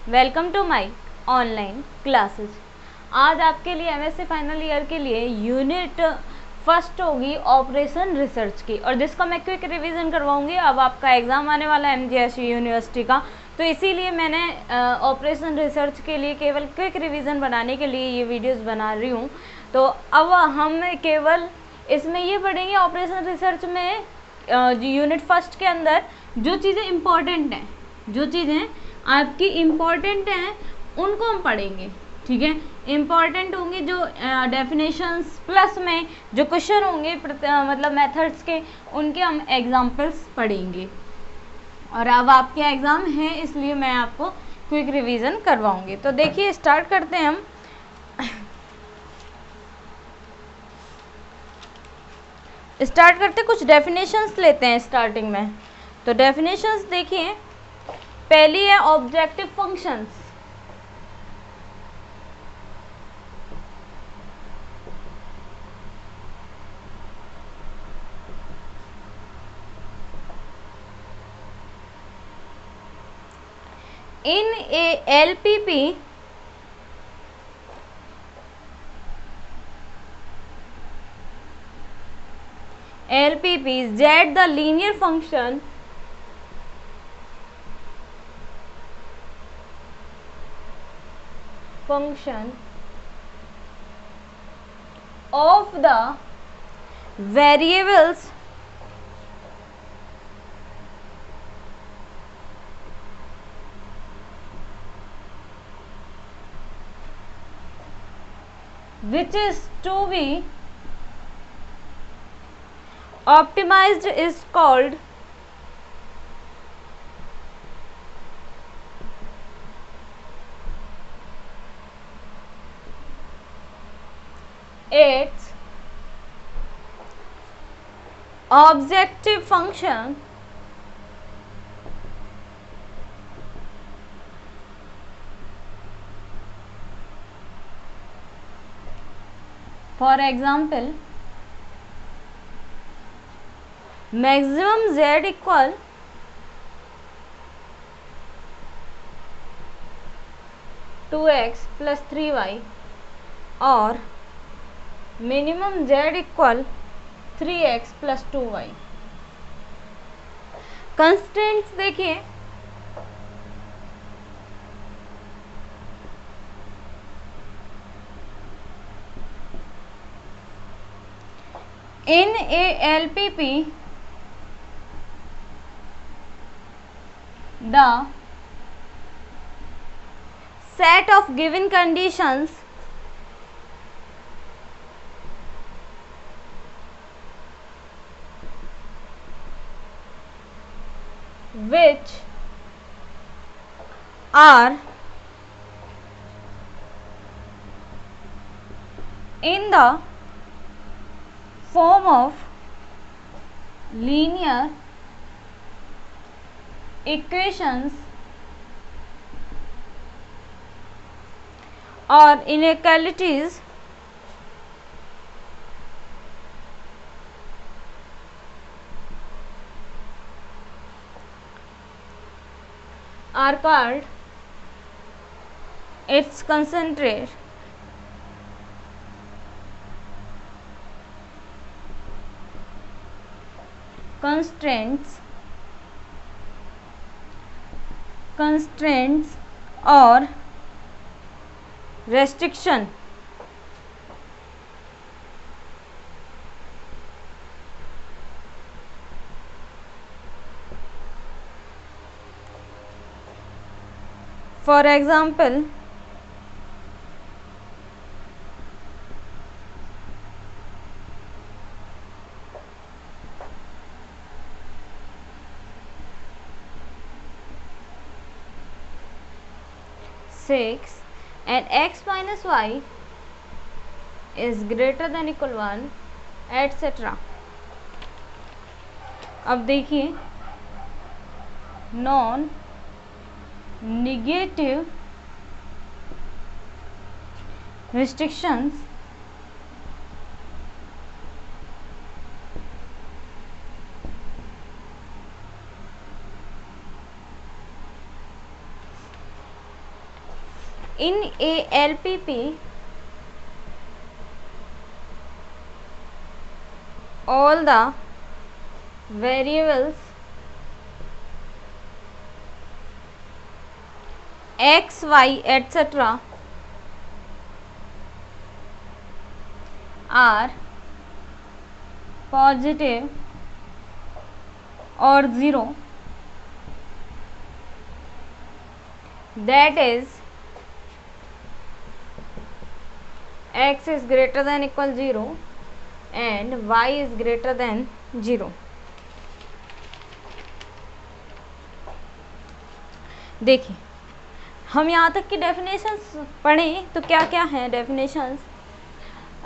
Welcome to my online classes. आज आपके लिए एमएससी फाइनल ईयर के लिए यूनिट फर्स्ट होगी ऑपरेशन रिसर्च की, और जिसका मैं क्विक रिवीजन करवाऊंगी। अब आपका एग्ज़ाम आने वाला है एमजीएसयू यूनिवर्सिटी का, तो इसीलिए मैंने ऑपरेशन रिसर्च के लिए केवल क्विक रिवीजन बनाने के लिए ये वीडियोस बना रही हूँ। तो अब हम केवल इसमें ये पढ़ेंगे ऑपरेशन रिसर्च में यूनिट फर्स्ट के अंदर जो चीज़ें इम्पॉर्टेंट हैं, जो चीज़ें आपकी इम्पॉर्टेंट हैं उनको हम पढ़ेंगे। ठीक है, इम्पॉर्टेंट होंगे जो डेफिनेशंस प्लस में जो क्वेश्चन होंगे मतलब मेथड्स के, उनके हम एग्जांपल्स पढ़ेंगे। और अब आपके एग्ज़ाम है इसलिए मैं आपको क्विक रिवीजन करवाऊंगी। तो देखिए स्टार्ट करते हैं हम। स्टार्ट करते कुछ डेफिनेशंस लेते हैं स्टार्टिंग में। तो डेफिनेशंस देखिए, पहली है objective functions. In a LPP z the linear function of the variables which is to be optimized is called its objective function for example maximum z equal to x plus 3y और minimum z equal 3x plus 2y। Constraints देखिए, in a LPP the set of given conditions which are in the form of linear equations or inequalities are called its concentrate constraints or restriction। For example, six and x minus y is greater than equal 1 etc। अब देखिए non negative restrictions in a LPP all the variables x, y, etc. are positive or 0, that is x is greater than equal 0 and y is greater than 0. देखिए हम यहाँ तक की definitions पढ़ें तो क्या क्या है डेफिनेशंस।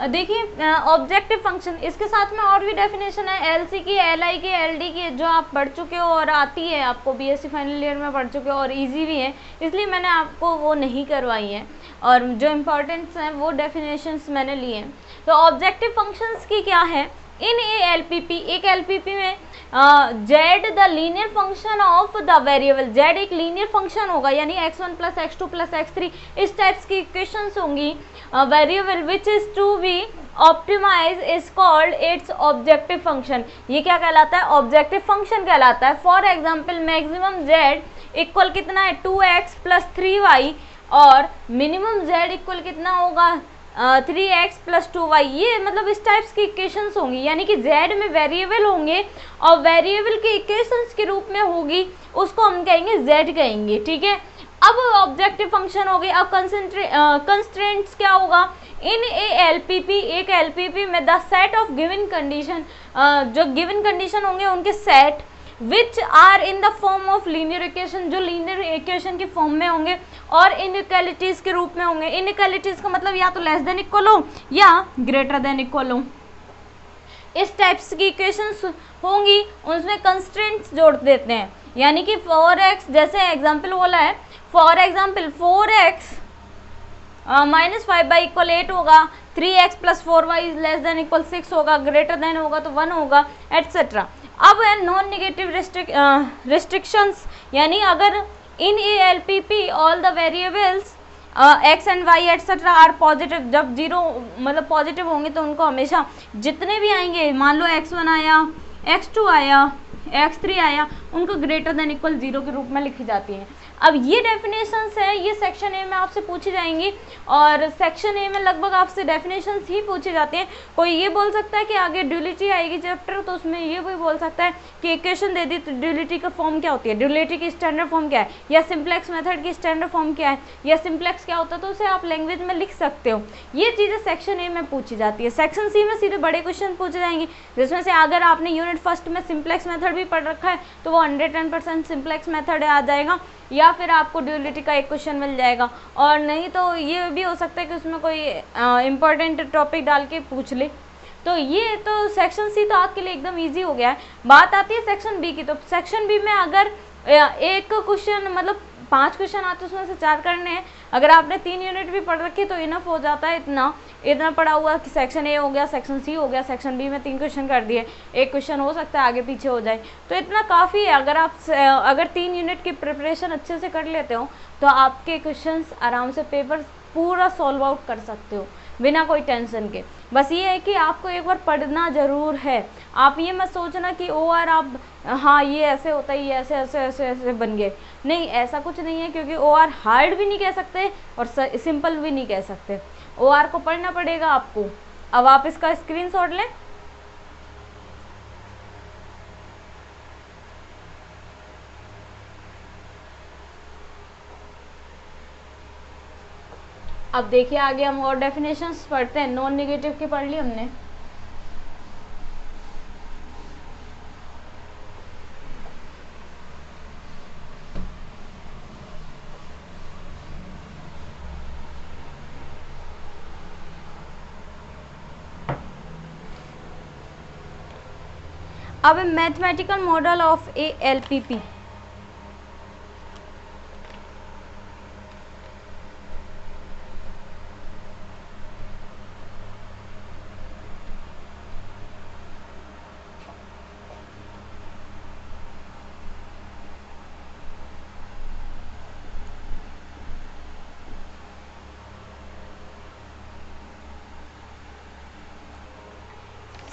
देखिए ऑब्जेक्टिव फंक्शन, इसके साथ में और भी डेफिनेशन है एलसी की, एलआई की, एलडी की, जो आप पढ़ चुके हो और आती है आपको, बीएससी फाइनल ईयर में पढ़ चुके हो और इजी भी है, इसलिए मैंने आपको वो नहीं करवाई है और जो इम्पोर्टेंट्स हैं वो डेफिनेशंस मैंने लिए हैं। तो ऑब्जेक्टिव फंक्शंस की क्या है, इन ए एलपीपी, एक एलपीपी में Z the linear function of the variable, Z एक लीनियर फंक्शन होगा, यानी x1 plus x2 plus x3 इस टाइप्स की इक्वेशंस होंगी। Variable which is to be optimize is called its objective function. ये क्या कहलाता है, ऑब्जेक्टिव फंक्शन कहलाता है। For example maximum Z equal कितना है 2x प्लस 3y और मिनिमम जेड इक्वल कितना होगा 3x प्लस 2y। ये मतलब इस टाइप्स की इक्वेशंस होंगी, यानी कि z में वेरिएबल होंगे और वेरिएबल की इक्वेशंस के रूप में होगी, उसको हम कहेंगे z कहेंगे, ठीक है। अब ऑब्जेक्टिव फंक्शन हो गई। अब कंस्ट्रेंट्स क्या होगा, इन ए एलपीपी, एक एलपीपी में the set of given condition, जो गिवन कंडीशन होंगे उनके set which are in the form of linear equation, जो लीनियर इक्वेशन की फॉर्म में होंगे और इनइक्वालिटीज के रूप में होंगे। इनइक्वालिटीज का मतलब या तो लेस देन इक्वल हो या ग्रेटर देन इक्वल हो, इस टाइप्स की इक्वेशंस होंगी, उसमें कंस्ट्रेंट्स जोड़ देते हैं। यानी कि 4x, जैसे एग्जांपल बोला है, फॉर एग्जांपल 4x माइनस 5/8 होगा, 3x plus 4y less than equal 6 होगा, ग्रेटर देन होगा तो 1 होगा, एटसेट्रा। अब है नॉन नेगेटिव रिस्ट्रिक्शंस, यानी अगर in a LPP all the variables x and y etcetera are positive, जब जीरो मतलब पॉजिटिव होंगे तो उनको हमेशा जितने भी आएंगे, मान लो x1 आया, x2 आया, x3 आया, उनको ग्रेटर देन इक्वल 0 के रूप में लिखी जाती हैं। अब ये डेफिनेशंस है, ये सेक्शन ए में आपसे पूछी जाएंगी और सेक्शन ए में लगभग आपसे डेफिनेशंस ही पूछी जाती हैं। कोई ये बोल सकता है कि आगे ड्यूलिटी आएगी चैप्टर, तो उसमें ये भी बोल सकता है कि इक्वेशन दे दी तो ड्यूलिटी का फॉर्म क्या होती है, ड्यूलिटी की स्टैंडर्ड फॉर्म क्या है, या सिंप्लेक्स मेथड की स्टैंडर्ड फॉर्म क्या है, या सिंप्लेक्स क्या होता है, तो उसे आप लैंग्वेज में लिख सकते हो। ये चीज़ें सेक्शन ए में पूछी जाती है। सेक्शन सी में सीधे बड़े क्वेश्चन पूछे जाएंगे, जिसमें से अगर आपने यूनिट फर्स्ट में सिंप्लेक्स मेथड भी पढ़ रखा है तो वो 110% सिंप्लेक्स मेथड आ जाएगा, या फिर आपको ड्यूलिटी का एक क्वेश्चन मिल जाएगा, और नहीं तो ये भी हो सकता है कि उसमें कोई इम्पोर्टेंट टॉपिक डाल के पूछ ले। तो ये तो सेक्शन सी तो आपके लिए एकदम इजी हो गया है। बात आती है सेक्शन बी की, तो सेक्शन बी में अगर एक क्वेश्चन मतलब 5 क्वेश्चन आते हैं, उसमें से 4 करने हैं। अगर आपने 3 यूनिट भी पढ़ रखी तो इनफ हो जाता है, इतना पढ़ा हुआ कि सेक्शन ए हो गया, सेक्शन सी हो गया, सेक्शन बी में 3 क्वेश्चन कर दिए, एक क्वेश्चन हो सकता है आगे पीछे हो जाए, तो इतना काफ़ी है। अगर 3 यूनिट की प्रिपरेशन अच्छे से कर लेते हो तो आपके क्वेश्चंस आराम से पेपर पूरा सॉल्व आउट कर सकते हो बिना कोई टेंशन के। बस ये है कि आपको एक बार पढ़ना ज़रूर है। आप ये मत सोचना कि OR आप हाँ ये ऐसे होता है, ये ऐसे ऐसे ऐसे ऐसे बन गए, नहीं, ऐसा कुछ नहीं है, क्योंकि OR हार्ड भी नहीं कह सकते और सिंपल भी नहीं कह सकते। OR को पढ़ना पड़ेगा आपको। अब आप इसका स्क्रीनशॉट लें। अब देखिए आगे हम और डेफिनेशंस पढ़ते हैं। नॉन नेगेटिव की पढ़ ली हमने। अब mathematical model of A LPP.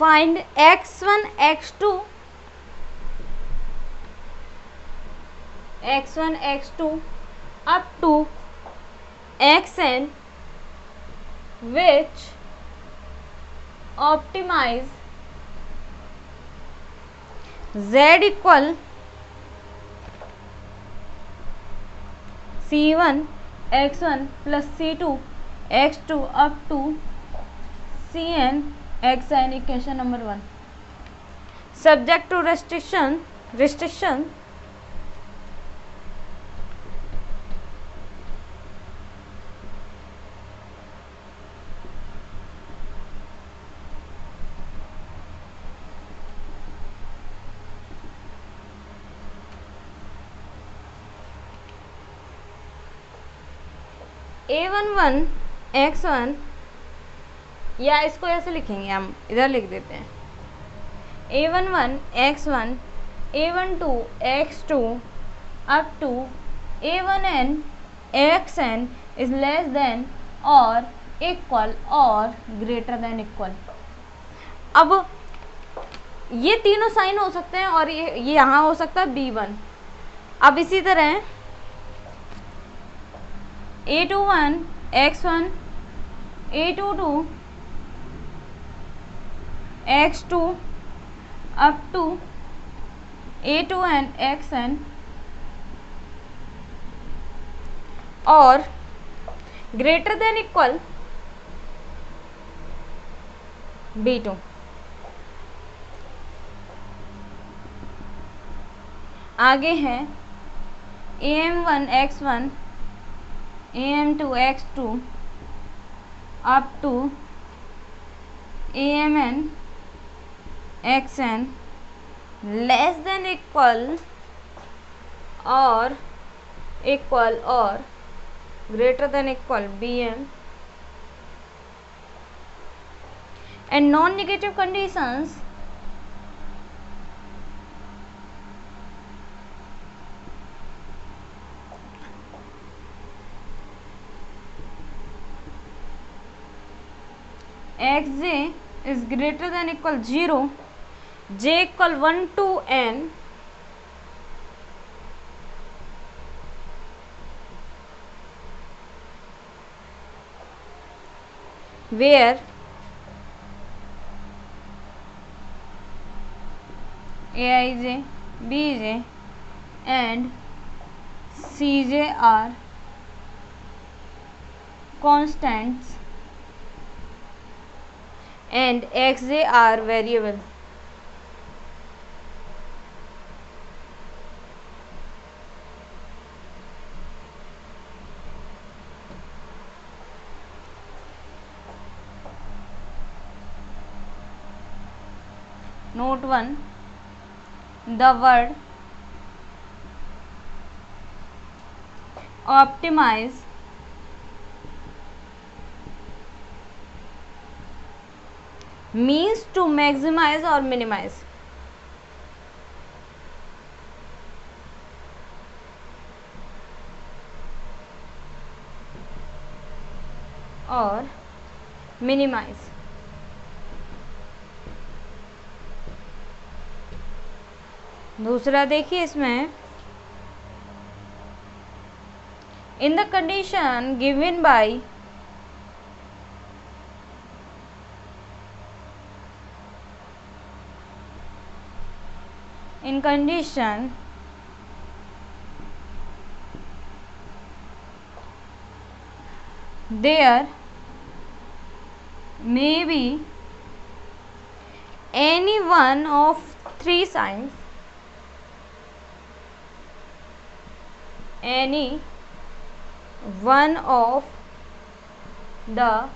Find x1 x2 up to xn which optimize z equal c1 x1 plus c2 x2 up to cn xn. Equation number 1. Subject to restriction a11 x1, या इसको ऐसे लिखेंगे, हम इधर लिख देते हैं a11 x1 a12 x2 up to a1n xn is less than or equal or greater than equal. अब ये तीनों साइन हो सकते हैं और ये यहाँ हो सकता है b1. अब इसी तरह a21 x1 a22 x2 up to a2n xn और greater than equal b2. आगे है am1 x1 am2 x2 up to amn xn less than equal or greater than equal bm, and non-negative conditions xj is greater than equal 0, j equal 1 to n, where aij, bj and cj are constants and xj are variable. Note 1. The word optimize means to maximize or minimize. और minimize. दूसरा देखिए इसमें, in the condition given by in condition there may be any one of three signs, any one of the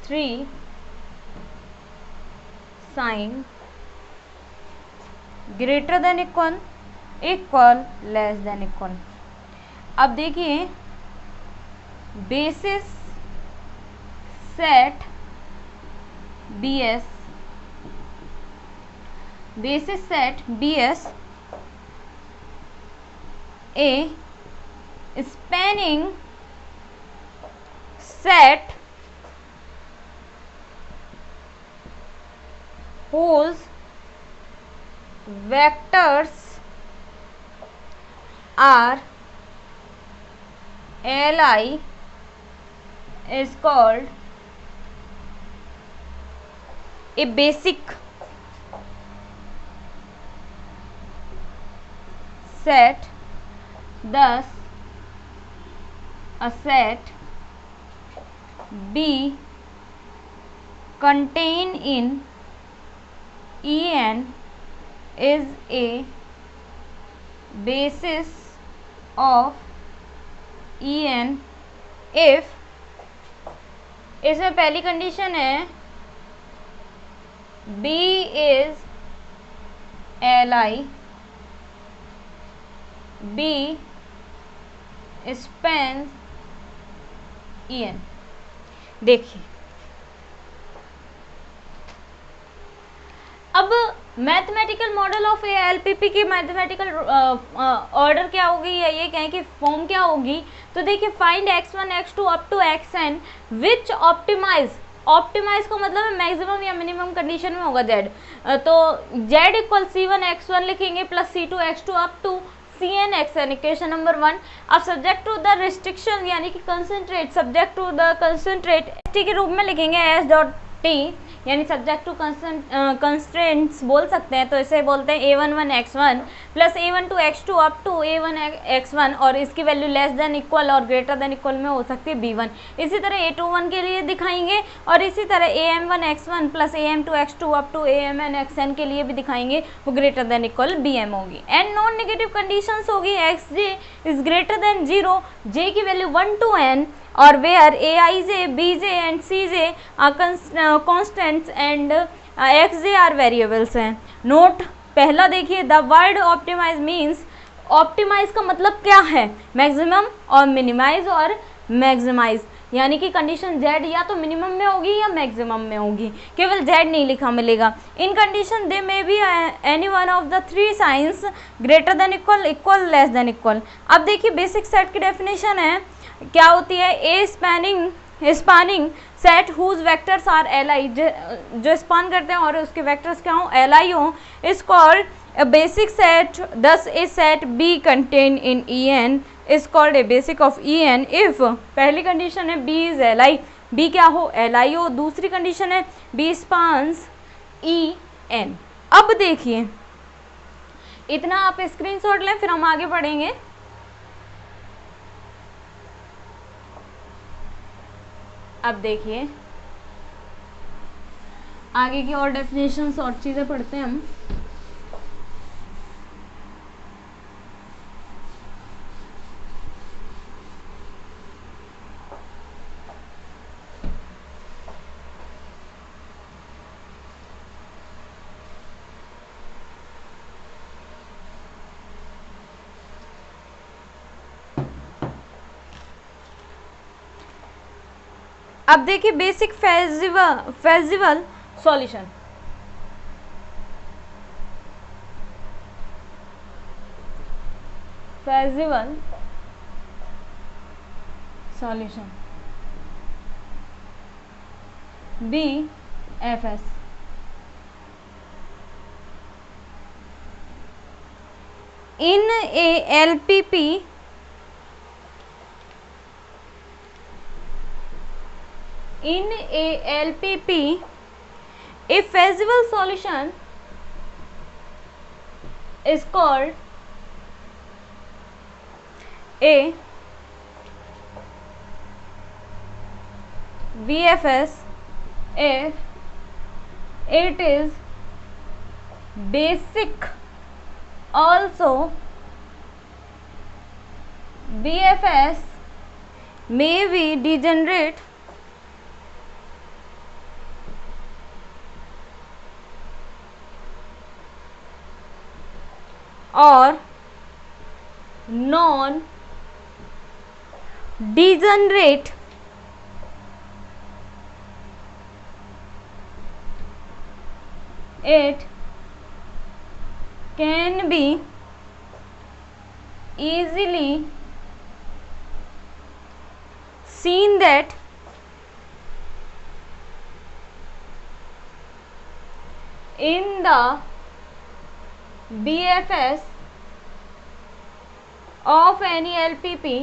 three sign greater than equal, less than equal. अब देखिए basis set BS a spanning set whose vectors are Li is called a basic set. Thus a set B contained in En is a basis of En if, इसमें पहली condition है B is Li, B spans En. देखिए अब mathematical model of एएलपीपी की mathematical order क्या होगी या ये कहें कि फॉर्म क्या होगी, तो देखिए find x1 x2 up to xn which optimize का मतलब है मैक्सिमम या मिनिमम कंडीशन में होगा z, तो z इक्वल c1 x1 लिखेंगे plus c2 x2 up to cn xn, equation number 1। अब सब्जेक्ट टू द रिस्ट्रिक्शन यानी कि concentrate, subject to the concentrate T के रूप में लिखेंगे s डॉट टी, यानी सब्जेक्ट टू कंस्ट्रेंट्स बोल सकते हैं, तो इसे बोलते हैं a11 x1 plus a12 x2 up to a1 x1 और इसकी वैल्यू लेस देन इक्वल और ग्रेटर देन इक्वल में हो सकती है b1। इसी तरह a21 के लिए दिखाएंगे और इसी तरह am1 x1 plus am2 x2 up to amn xn के लिए भी दिखाएंगे, वो ग्रेटर देन इक्वल bm होगी। एंड नॉन नेगेटिव कंडीशंस होगी xj is greater than 0, j की वैल्यू 1 to n और where aij, bj and cj are constants and xj are variables हैं। नोट पहला देखिए, the word optimize means, optimize का मतलब क्या है, मैक्सिमम और मिनिमाइज और मैक्सिमाइज, यानी कि कंडीशन z या तो मिनिमम में होगी या मैक्सिमम में होगी, केवल z नहीं लिखा मिलेगा। इन कंडीशन दे में be any one of the three science greater than equal, equal, less than equal. अब देखिए बेसिक सेट की डेफिनेशन है, क्या होती है, a spanning set whose vectors are li, जो स्पान करते हैं और उसके वेक्टर्स क्या हो, li हो, is called a basic set. Thus a set B contain in En is called a basic of En if, पहली कंडीशन है b इज li, b क्या हो, li हो, दूसरी कंडीशन है b स्पान्स En। अब देखिए इतना आप स्क्रीनशॉट लें फिर हम आगे बढ़ेंगे। अब देखिए आगे की और डेफिनेशंस और चीज़ें पढ़ते हैं हम। अब देखिए basic feasible solution, feasible solution BFS। In ALPP in ALPP, a feasible solution is called a BFS if it is basic. Also BFS may be degenerate or non degenerate it can be easily seen that in the BFS of any LPP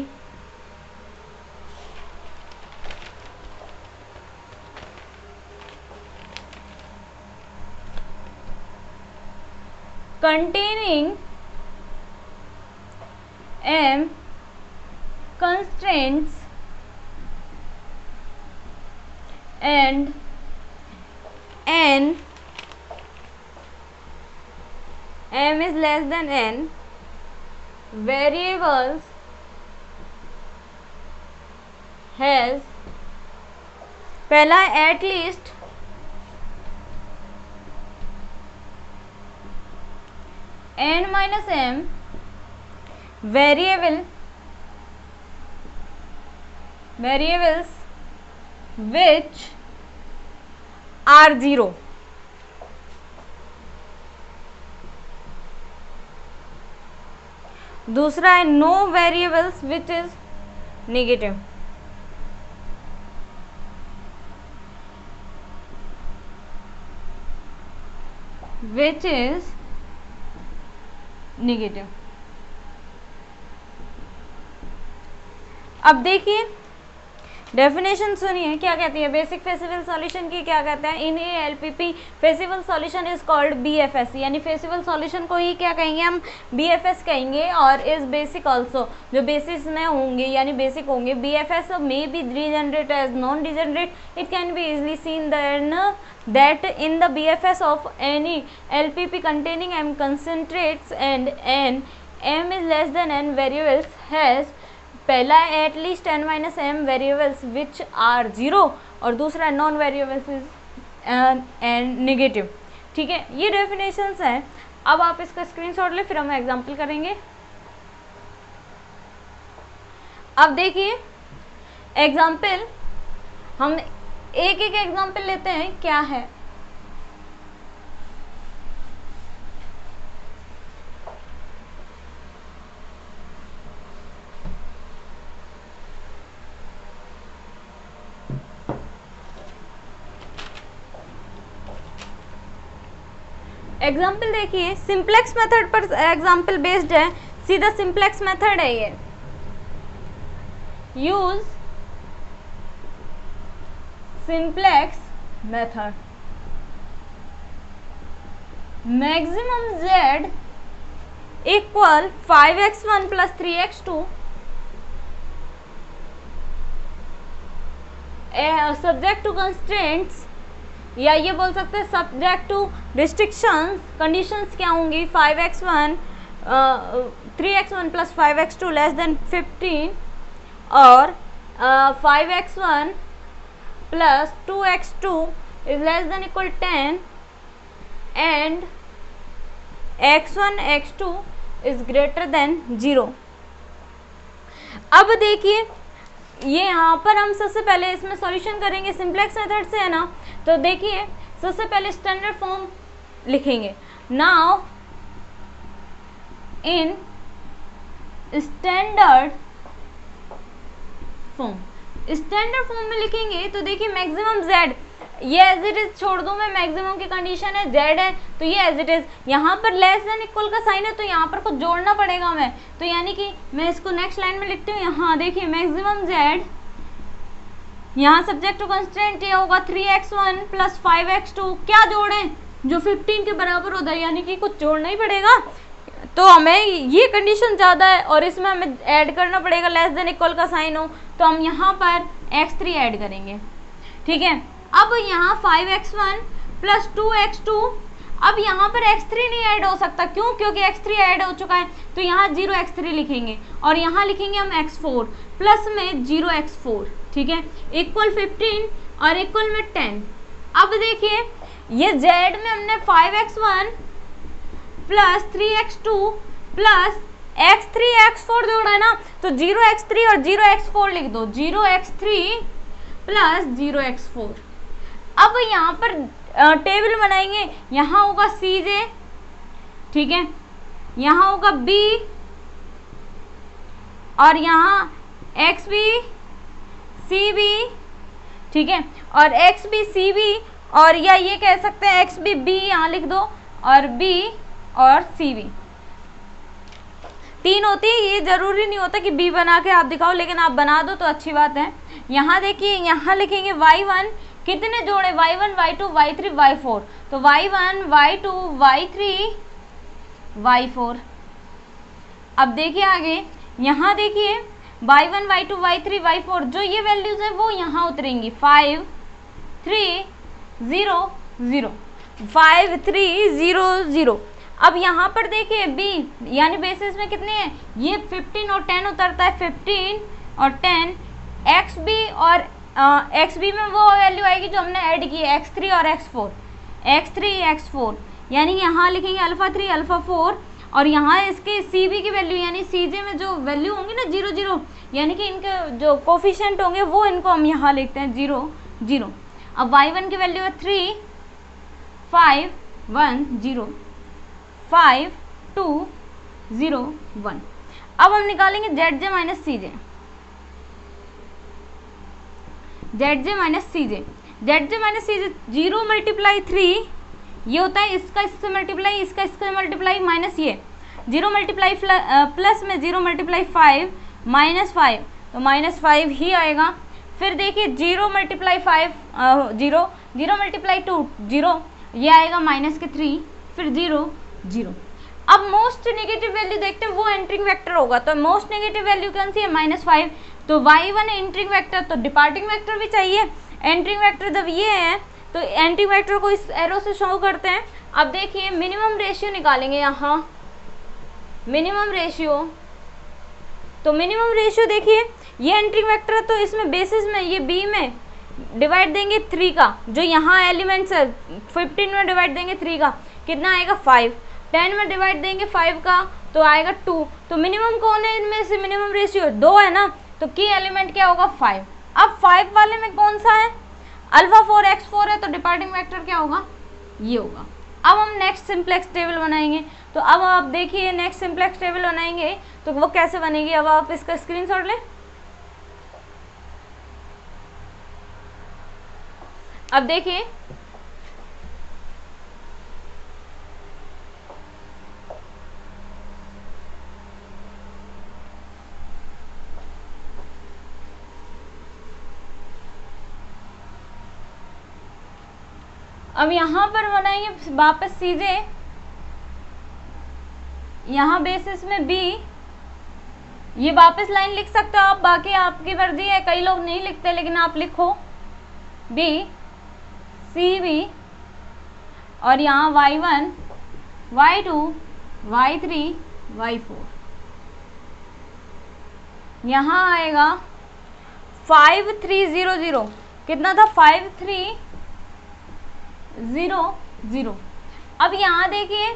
containing M constraints and N, M is less than N variables has, पहला at least N minus M variables which are 0. दूसरा है no variables which is negative. Which is negative. अब देखिए definition सुनिए क्या कहती है basic feasible solution की, क्या कहता है in a LPP feasible solution is called BFS, यानी फेसिबल सॉल्यूशन को ही क्या कहेंगे हम बीएफएस कहेंगे, और इज बेसिक आल्सो जो बेसिस में होंगे यानी बेसिक होंगे. BFS may be degenerate as non degenerate. It can be easily seen that in the BFS of any LPP containing M concentrates and M is less than N variables has, पहला at least N minus M variables which are 0 और दूसरा non variables is and negative. ठीक है, ये definitions हैं. अब आप इसका स्क्रीनशॉट ले, फिर हम एग्जाम्पल करेंगे. अब देखिए एग्जाम्पल, हम एक एक एग्जाम्पल लेते हैं. क्या है एग्जाम्पल देखिए, सिंप्लेक्स मेथड पर एग्जाम्पल बेस्ड है, सीधा सिंप्लेक्स मेथड है ये. Use simplex method. Maximum z equal 5x1 plus 3x2 subject to constraints, या ये बोल सकते हैं सब्जेक्ट टू रिस्ट्रिक्शंस. कंडीशंस क्या होंगी 5x1 3x1 plus 5x2 less than 15 और 5x1 plus 2x2 is less than equal 10 and x1 x2 is greater than 0. अब देखिए ये यहाँ पर हम सबसे पहले इसमें सॉल्यूशन करेंगे सिंप्लेक्स मेथड से, है ना. तो देखिए सबसे पहले स्टैंडर्ड फॉर्म लिखेंगे. नाउ इन स्टैंडर्ड फॉर्म में लिखेंगे तो देखिए मैक्सिमम z, ये एज इट इज छोड़ दूं मैं, मैक्सिमम की कंडीशन है z है तो ये एज इट इज. यहाँ पर लेस देन इक्वल का साइन है तो यहाँ पर कुछ जोड़ना पड़ेगा मैं, तो यानी कि मैं इसको नेक्स्ट लाइन में लिखती हूँ. यहाँ देखिए मैक्सिमम z, यहाँ सब्जेक्ट टू कंस्ट्रेंट ये होगा 3x1 प्लस 5x2. क्या जोड़ें जो 15 के बराबर होता है, यानी कि कुछ जोड़ना ही पड़ेगा. तो हमें ये कंडीशन ज़्यादा है और इसमें हमें ऐड करना पड़ेगा लेस देन इक्वल का साइन हो, तो हम यहाँ पर x3 ऐड करेंगे. ठीक है, अब यहाँ 5x1 प्लस 2x2, अब यहाँ पर x3 नहीं ऐड हो सकता. क्यों? क्योंकि x3 ऐड हो चुका है. तो यहाँ 0x3 लिखेंगे और यहाँ लिखेंगे हम x4 प्लस में 0x4. ठीक है, इक्वल 15 और इक्वल में 10. अब देखिए ये z में हमने 5x1 plus 3x2 plus x3 x4 जोड़ा है ना, तो 0x3 और 0x4 लिख दो. 0x3 plus 0x4. अब यहाँ पर टेबल बनाएंगे. यहाँ होगा cj, ठीक है, यहाँ होगा b और यहाँ xb cb, ठीक है, और xb cb और या ये कह सकते हैं एक्स बी, बी यहाँ लिख दो और बी और सी बी 3 होती है। ये जरूरी नहीं होता कि बी बना के आप दिखाओ, लेकिन आप बना दो तो अच्छी बात है। यहाँ देखिए, यहाँ लिखेंगे y1 कितने जोड़े, y1 y2 y3 y4, तो y1 y2 y3 y4। अब देखिए आगे, यहाँ देखिए y1 y2 y3 y4 जो ये वैल्यूज है वो यहाँ उतरेंगी 5 3 0 0 5 3 0 0। अब यहाँ पर देखिए b यानी बेसिस में कितने हैं, ये 15 और 10 उतरता है, 15 और 10 xb और xb में वो वैल्यू आएगी जो हमने ऐड की है x3 और x4 x4 यानी यहाँ लिखेंगे अल्फा 3 अल्फा 4 और यहाँ इसके cb की वैल्यू यानी cj में जो वैल्यू होंगी ना 0 0 यानी कि इनके जो कोफिशिएंट होंगे वो इनको हम यहाँ लिखते हैं 0 0। अब y1 की वैल्यू है 3 5 1 0 5 2 0 1। अब हम निकालेंगे zj minus cj, zj minus cj, zj minus cj 0 multiply 3 ये होता है इसका इससे मल्टीप्लाई, इसका इससे मल्टीप्लाई माइनस ये 0 मल्टीप्लाई प्लस में 0 मल्टीप्लाई 5 माइनस 5 तो माइनस 5 ही आएगा। फिर देखिए 0 मल्टीप्लाई 5 0 0 मल्टीप्लाई 2 0 ये आएगा माइनस के 3 फिर 0 0। अब मोस्ट नेगेटिव वैल्यू देखते हैं वो एंट्रिंग वेक्टर होगा, तो मोस्ट नेगेटिव वैल्यू कौन सी है -5, तो y1 एंट्रिंग वेक्टर, तो डिपार्टिंग वेक्टर भी चाहिए। एंट्रिंग वेक्टर जब ये है तो एंट्रिंग वेक्टर को इस एरो से शो करते हैं। अब देखिए मिनिमम रेशियो निकालेंगे, यहाँ मिनिमम रेशियो, तो मिनिमम रेशियो देखिए ये एंट्रिंग वेक्टर है तो इसमें बेसिस में ये b में डिवाइड देंगे 3 का, जो यहाँ एलिमेंट्स है 15 में डिवाइड देंगे 3 का कितना आएगा 5, 10 में डिवाइड देंगे 5 का तो आएगा 2। तो मिनिमम कौन है इनमें से, मिनिमम रेशियो 2 है ना, तो की एलिमेंट क्या होगा 5। अब 5 वाले में कौन सा है, अल्फा 4 x4 है, तो डिपार्टिंग वेक्टर क्या होगा ये होगा। अब हम नेक्स्ट सिंप्लेक्स टेबल बनाएंगे, तो अब आप देखिए नेक्स्ट सिंप्लेक्स टेबल बनाएंगे तो वो कैसे बनेगी, अब आप इसका स्क्रीनशॉट लें। अब देखिए अब यहाँ पर बनाएंगे वापस सीधे, यहाँ बेसिस में b, ये वापस लाइन लिख सकते हो आप, बाकी आपकी मर्जी है, कई लोग नहीं लिखते लेकिन आप लिखो b c b और यहाँ y1 y2 y3 y4, यहाँ आएगा 5 3 0 0 कितना था 5 3 0 0। अब यहाँ देखिए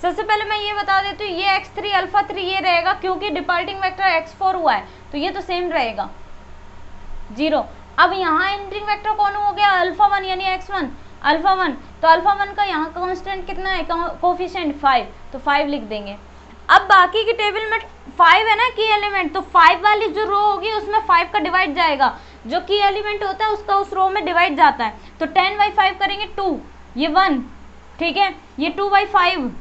सबसे पहले मैं ये बता देती हूँ ये x3 अल्फा 3 ये रहेगा क्योंकि डिपार्टिंग वेक्टर x4 हुआ है तो ये तो सेम रहेगा 0। अब यहाँ एंट्रिंग वेक्टर कौन हो गया अल्फा 1 यानी x1 अल्फा 1, तो अल्फा 1 का यहाँ कांस्टेंट कितना है कोफिशिएंट 5, तो 5 लिख देंगे। अब बाकी की टेबल में 5 है ना की एलिमेंट, तो 5 वाली जो रो होगी उसमें 5 का डिवाइड जाएगा, जो की एलिमेंट होता है उसका उस रो में डिवाइड जाता है, तो 10/5 करेंगे 2 ये 1, ठीक है, ये 2/5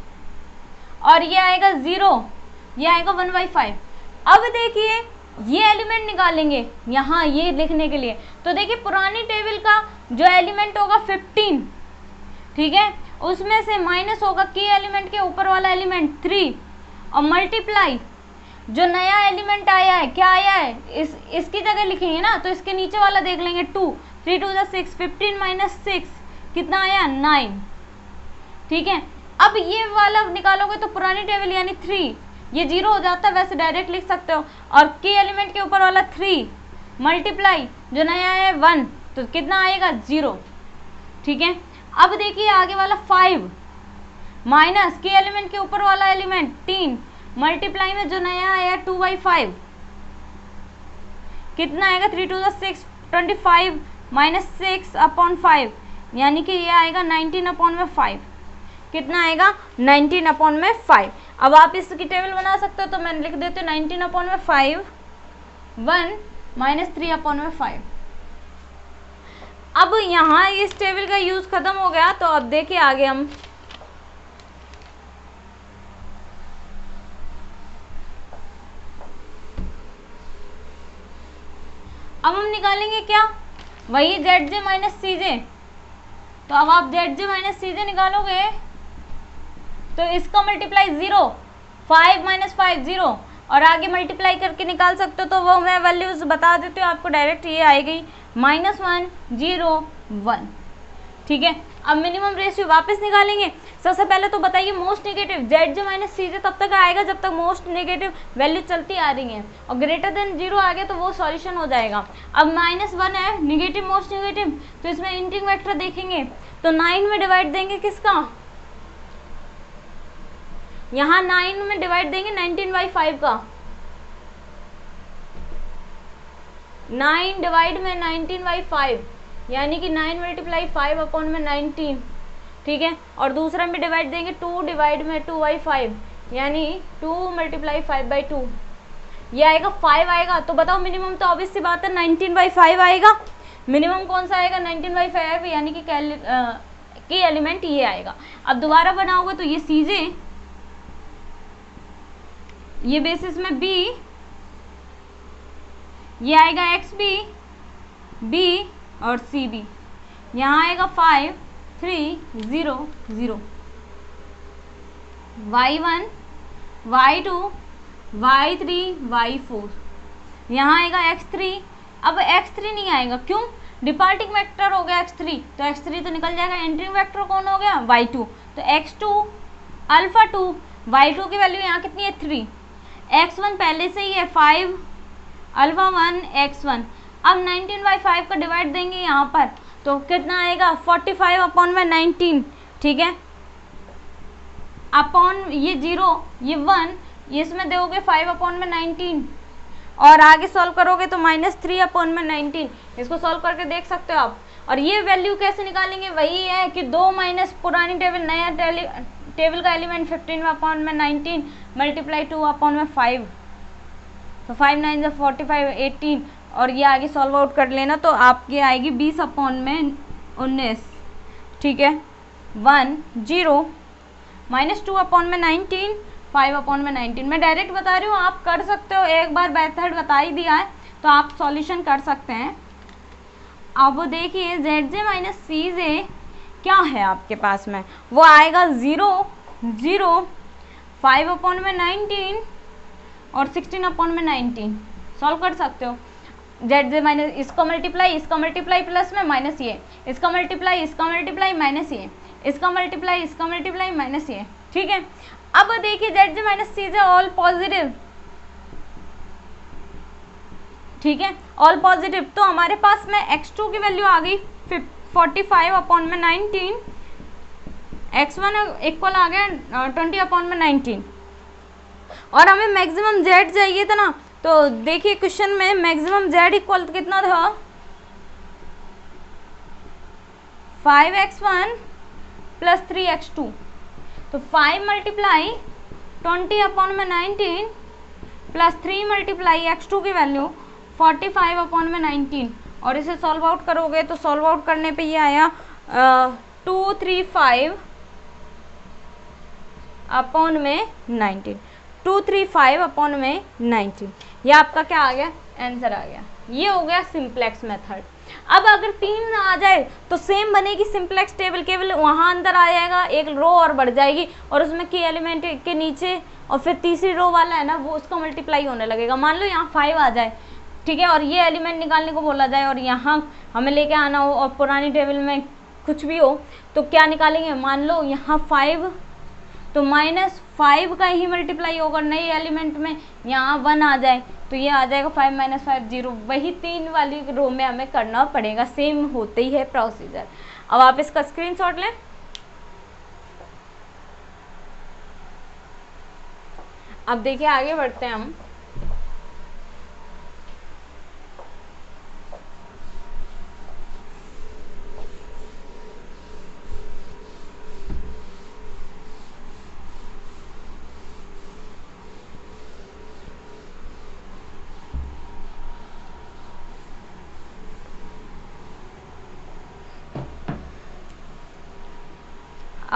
और ये आएगा 0, ये आएगा 1/5। अब देखिए ये एलिमेंट निकालेंगे यहाँ ये लिखने के लिए, तो देखिए पुरानी टेबल का जो एलिमेंट होगा 15, ठीक है, उसमें से माइनस होगा की एलिमेंट के ऊपर वाला एलिमेंट 3 और मल्टीप्लाई जो नया एलिमेंट आया है क्या आया है इसकी जगह लिखेंगे ना, तो इसके नीचे वाला देख लेंगे 2 3 2 6 15 - 6 कितना आया 9, ठीक है। अब ये वाला निकालोगे तो पुरानी टेबल यानी 3 ये 0 हो जाता है, वैसे डायरेक्ट लिख सकते हो, और की एलिमेंट के ऊपर वाला 3 मल्टीप्लाई जो नया है 1 तो कितना आएगा 0, ठीक है। अब देखिए आगे वाला 5 माइनस की एलिमेंट के ऊपर वाला एलिमेंट 3 मल्टीप्लाई में जो नया आया 2/5 कितना आएगा 3 2 6 25 - 6/5 यानी कि ये आएगा 19/5, कितना आएगा 19/5। अब आप इसकी टेबल बना सकते हो, तो मैं लिख देती हूँ 19/5 1 - 3/5। अब यहाँ इस टेबल का यूज खत्म हो गया, तो अब देखिए आगे हम निकालेंगे क्या, वही जेड जे माइनस सी जे। तो अब आप जेड जे माइनस सी जे निकालोगे तो इसका मल्टीप्लाई 0, 5 माइनस 5 0, और आगे मल्टीप्लाई करके निकाल सकते हो। तो वो मैं वैल्यूज बता देती हूँ आपको, डायरेक्ट ये आएगी -1 0 1। ठीक है, अब मिनिमम रेशियो वापस निकालेंगे। सबसे पहले तो बताइए most negative, Z J minus सी जे तब तक आएगा जब तक मोस्ट नेगेटिव वैल्यू चलती आ रही है, और ग्रेटर देन 0 आ गया तो वो सॉल्यूशन हो जाएगा। अब -1 है, नेगेटिव मोस्ट नेगेटिव, तो इसमें इंटिंग वेक्टर देखेंगे तो 9 में डिवाइड देंगे किसका, यहाँ 9 में डिवाइड देंगे 19/5 का, 9 डिवाइड में 19/5, यानी कि 9 मल्टीप्लाई 5 अपॉन में 19। ठीक है, और दूसरा में डिवाइड देंगे 2 डिवाइड में 2/5, यानी 2 मल्टीप्लाई 5/2, ये आएगा 5 आएगा। तो बताओ मिनिमम तो ऑब्वियस सी बात है 19/5 आएगा। मिनिमम कौन सा आएगा 19/5, यानी कि एलिमेंट ये आएगा। अब दोबारा बनाओगे तो ये सीजे, ये बेसिस में बी, ये आएगा एक्स बी बी और सी बी, यहाँ आएगा 5 3 0 0, y1 y2 y3 y4, यहाँ आएगा x3। अब x3 नहीं आएगा, क्यों, डिपार्टिंग वेक्टर हो गया x3, तो x3 तो निकल जाएगा। एंट्रिंग वेक्टर कौन हो गया y2, तो x2 अल्फा 2, y2 की वैल्यू यहाँ कितनी है 3, x1 पहले से ही है 5 अल्फा 1 x1। अब 19/5 का डिवाइड देंगे यहाँ पर तो कितना आएगा 45 अपॉन में 19। ठीक है, अपॉन ये 0 ये 1, ये इसमें दोगे 5 अपॉन में 19, और आगे सॉल्व करोगे तो -3 अपॉन में 19। इसको सॉल्व करके देख सकते हो आप। और ये वैल्यू कैसे निकालेंगे, वही है कि 2 माइनस पुरानी टेबल, नया टेबल का एलिमेंट 15 अपॉन में 19 मल्टीप्लाई 2 अपॉन में 5, तो 5 9 45 18, और ये आगे सॉल्व आउट कर लेना तो आपकी आएगी 20 अपॉन में 19। ठीक है, 1 0 -2 अपॉन में 19 5 अपॉन में 19। मैं डायरेक्ट बता रही हूँ, आप कर सकते हो, एक बार मेथड बता ही दिया है तो आप सॉल्यूशन कर सकते हैं। अब देखिए जेड जे माइनस सी जे क्या है आपके पास में, वो आएगा 0 0 5 अपॉन में 19 और 16 अपॉन में 19। सॉल्व कर सकते हो। जेड जे माइनस इसका मल्टीप्लाई प्लस में माइनस ये, इसका मल्टीप्लाई माइनस ये, इसका मल्टीप्लाई माइनस ये। ठीक है, अब देखिए जेड जे माइनस सी जे ऑल पॉजिटिव। ठीक है, ऑल पॉजिटिव, तो हमारे पास में x2 की वैल्यू आ गई 45 अपॉन में 19, x1 इक्वल आ गया 20 अपॉन में 19, और हमें मैक्सिमम z चाहिए था ना। तो देखिए क्वेश्चन में मैक्सिमम z इक्वल कितना था 5x1 प्लस 3x2, तो 5 मल्टीप्लाई 20 अपॉन में 19 प्लस 3 मल्टीप्लाई x2 की वैल्यू 45 अपॉन में 19, और इसे सॉल्व आउट करोगे तो सॉल्व आउट करने पे ये आया 235 अपॉन में 19, 235 अपॉन में 19। ये आपका क्या आ गया, आंसर आ गया। ये हो गया सिंप्लेक्स मेथड। अब अगर 3 आ जाए तो सेम बनेगी सिंप्लेक्स टेबल, केवल वहाँ अंदर आ जाएगा, एक रो और बढ़ जाएगी, और उसमें की एलिमेंट के नीचे और फिर तीसरी रो वाला है ना, वो उसका मल्टीप्लाई होने लगेगा। मान लो यहाँ 5 आ जाए, ठीक है, और ये एलिमेंट निकालने को बोला जाए और यहाँ हमें लेके आना हो और पुरानी टेबल में कुछ भी हो, तो क्या निकालेंगे, मान लो यहाँ 5 तो -5 का ही मल्टीप्लाई होगा नए एलिमेंट में, यहाँ 1 आ जाए तो ये आ जाएगा 5 - 5 0। वही 3 वाली रो में हमें करना पड़ेगा, सेम होते ही है प्रोसीजर। अब आप इसका स्क्रीनशॉट लें। अब देखिए आगे बढ़ते हैं हम।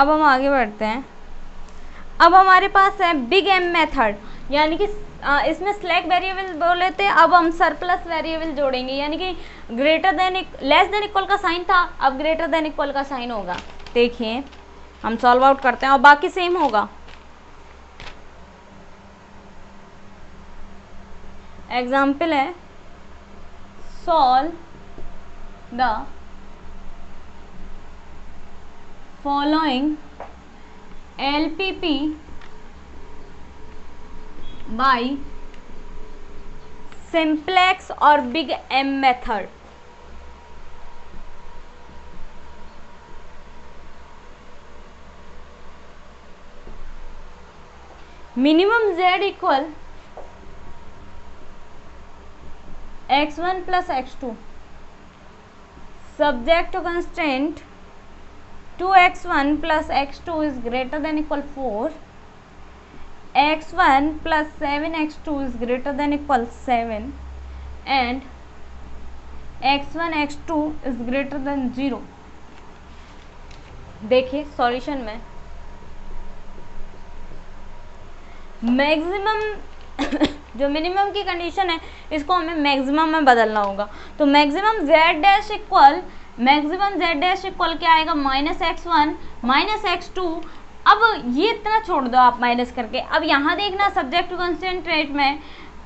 अब हम आगे बढ़ते हैं। अब हमारे पास है बिग एम मेथड, यानी कि इसमें स्लैक वेरिएबल बोले थे, अब हम सरप्लस वेरिएबल जोड़ेंगे, यानी कि greater than less than equal का साइन था, अब ग्रेटर देन इक्वल का साइन होगा। देखिए हम सॉल्व आउट करते हैं और बाकी सेम होगा। एग्जाम्पल है solve the following LPP by simplex और big M method. Minimum z equal x1 plus x2 subject to constraint 2x1 plus x2 is greater than equal 4, x1 plus 7x2 is greater than equal 7 and x1 x2 is greater than 0। देखिए solution में maximum जो minimum की condition है इसको हमें maximum में बदलना होगा। तो मैक्सिमम z डैश इक्वल क्या आएगा, -x1 -x2। अब ये इतना छोड़ दो आप माइनस करके। अब यहाँ देखना सब्जेक्ट टू कंस्टेंट रेट में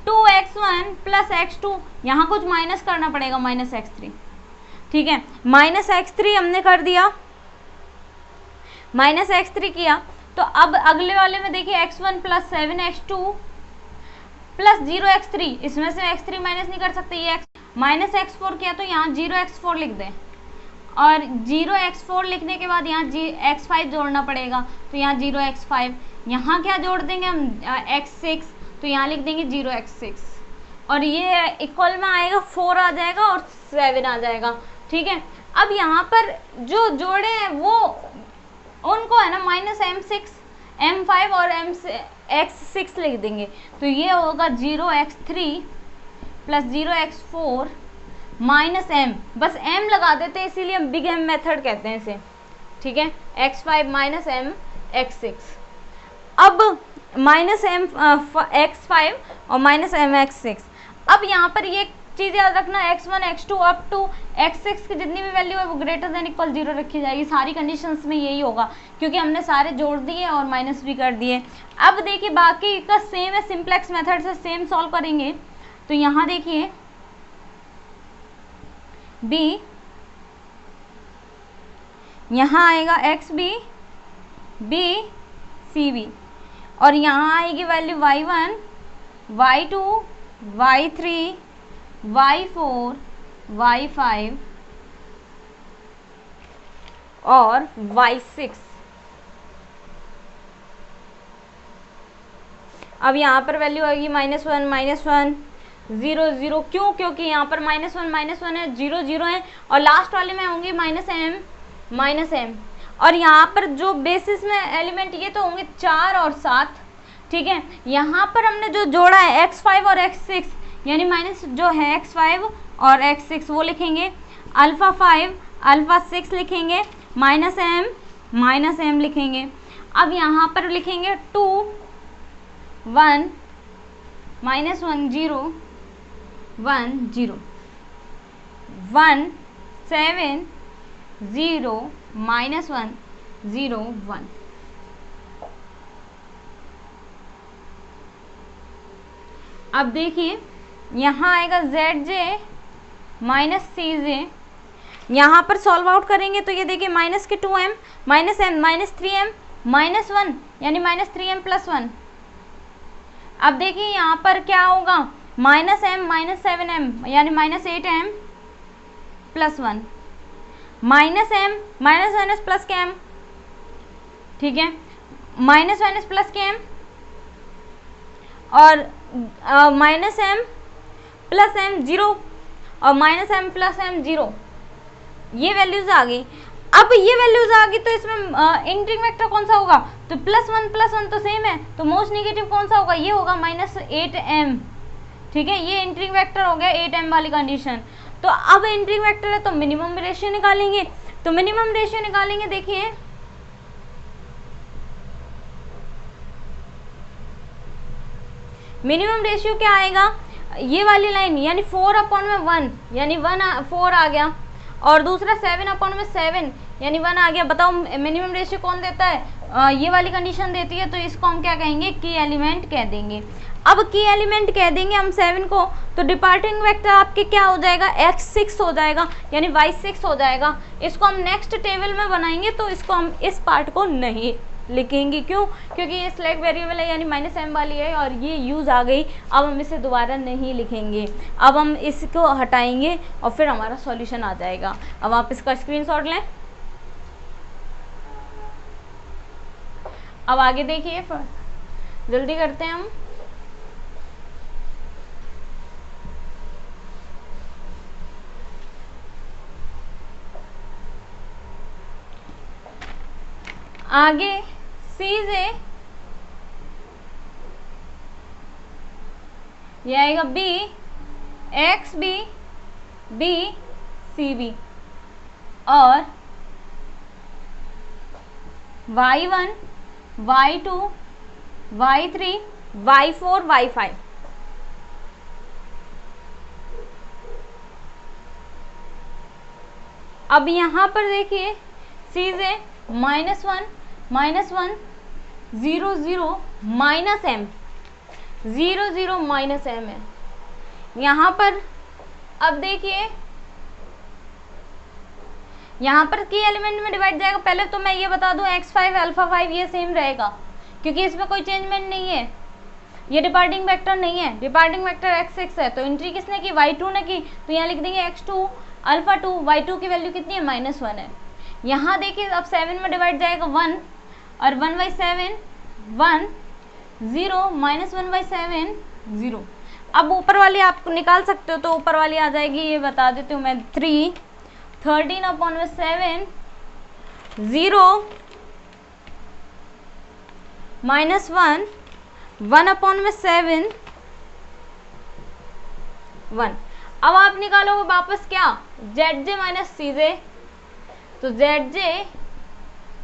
2x1 प्लस x2, यहाँ कुछ माइनस करना पड़ेगा -x3। ठीक है, -x3 हमने कर दिया, -x3 किया। तो अब अगले वाले में देखिए x1 plus 7x2 plus 0x3, इसमें से x3 माइनस नहीं कर सकते, ये -x4 किया तो यहाँ 0x4 लिख दें और 0x4 लिखने के बाद यहाँ x5 जोड़ना पड़ेगा, तो यहाँ 0x5, यहाँ क्या जोड़ देंगे हम x6, तो यहाँ लिख देंगे 0x6 और ये इक्वल में आएगा 4 आ जाएगा और 7 आ जाएगा। ठीक है, अब यहाँ पर जो जोड़े हैं वो उनको है ना -m6 m5 और x6 लिख देंगे, तो ये होगा 0x3 plus 0x4 minus m, बस m लगा देते हैं इसीलिए हम बिग m मेथड कहते हैं इसे। ठीक है, x5 माइनस m x6। अब माइनस m x5 और माइनस m x6। अब यहाँ पर ये चीज़ याद रखना, x1 x2 up to x6 की जितनी भी वैल्यू है वो ग्रेटर देन इक्वल 0 रखी जाएगी। सारी कंडीशंस में यही होगा क्योंकि हमने सारे जोड़ दिए और माइनस भी कर दिए। अब देखिए बाकी का सेम है, सिंप्लेक्स मेथड से सेम सॉल्व करेंगे। तो यहाँ देखिए b, यहाँ आएगा xb b cb और यहाँ आएगी value y1 y2 y3 y4 y5 और y6। अब यहाँ पर वैल्यू आएगी -1 0 0, क्यों? क्योंकि यहाँ पर -1 है, 0 0 है और लास्ट वाले में होंगे -m और यहाँ पर जो बेसिस में एलिमेंट ये तो होंगे 4 और 7। ठीक है, यहाँ पर हमने जो जोड़ा है x5 और x6 यानी माइनस जो है x5 और x6 वो लिखेंगे, अल्फ़ा 5 अल्फ़ा 6 लिखेंगे, -m लिखेंगे। अब यहाँ पर लिखेंगे 2 1 -1 0 1 0 1 7 0 -1 0 1। अब देखिए यहाँ आएगा zj माइनस cj, यहाँ पर सॉल्व आउट करेंगे तो ये देखिए माइनस के 2m -m -3m -1 यानी -3m + 1। अब देखिए यहाँ पर क्या होगा, -m -7m यानी -8m + 1 -m माइनस प्लस के m। ठीक है, माइनस प्लस के m और -m + m 0 और -m + m 0, ये वैल्यूज आ गई। अब ये वैल्यूज आ गई तो इसमें इंटीग्रेटिंग वेक्टर कौन सा होगा, तो +1 तो सेम है, तो मोस्ट नेगेटिव कौन सा होगा, ये होगा -8m। ठीक है, ये इंटीग्रेटिंग वेक्टर हो गया 8m वाली कंडीशन। तो अब इंटीग्रेटिंग वेक्टर है तो मिनिमम रेशियो निकालेंगे, देखिए मिनिमम रेशियो क्या आएगा, ये वाली लाइन यानी 4/1 यानी 4 आ गया, और दूसरा 7/7 यानी 1 आ गया। बताओ मिनिमम रेशियो कौन देता है, ये वाली कंडीशन देती है, तो इसको हम क्या कहेंगे, की एलिमेंट कह देंगे। अब की एलिमेंट कह देंगे हम 7 को, तो डिपार्टिंग वेक्टर आपके क्या हो जाएगा, x6 हो जाएगा यानी y6 हो जाएगा। इसको हम नेक्स्ट टेबल में बनाएंगे, तो इसको हम इस पार्ट को नहीं लिखेंगे, क्यों, क्योंकि ये स्लैक वेरिएबल है यानी -m वाली है और ये यूज आ गई। अब हम इसे दोबारा नहीं लिखेंगे, अब हम इसको हटाएंगे और फिर हमारा सॉल्यूशन आ जाएगा। अब आप इसका स्क्रीनशॉट लें। अब आगे देखिए, जल्दी करते हैं हम। आगे सीजे ये आएगा B X B B C B और y1 y2 y3 y4 y5। अब यहाँ पर देखिए सीजे -1 0 0 -m 0 0 -m है यहाँ पर। अब देखिए यहाँ पर की एलिमेंट में डिवाइड जाएगा। पहले तो मैं ये बता दूं x5 अल्फा 5 ये सेम रहेगा क्योंकि इसमें कोई चेंजमेंट नहीं है, ये डिपार्टिंग वेक्टर नहीं है, डिपार्टिंग वेक्टर x6 है। तो एंट्री किसने की, y2 ने की, तो यहाँ लिख देंगे x2 अल्फा 2, y2 की वैल्यू कितनी है, -1 है। यहाँ देखिए अब 7 में डिवाइड जाएगा 1 और 1/7 1 0 -1/7 0। अब ऊपर वाली आप निकाल सकते हो, तो ऊपर वाली आ जाएगी, ये बता देती हूँ मैं, 3 13/7 0 -1 1/7 1। अब आप निकालोगे वापस क्या, ZJ माइनस CJ, तो ZJ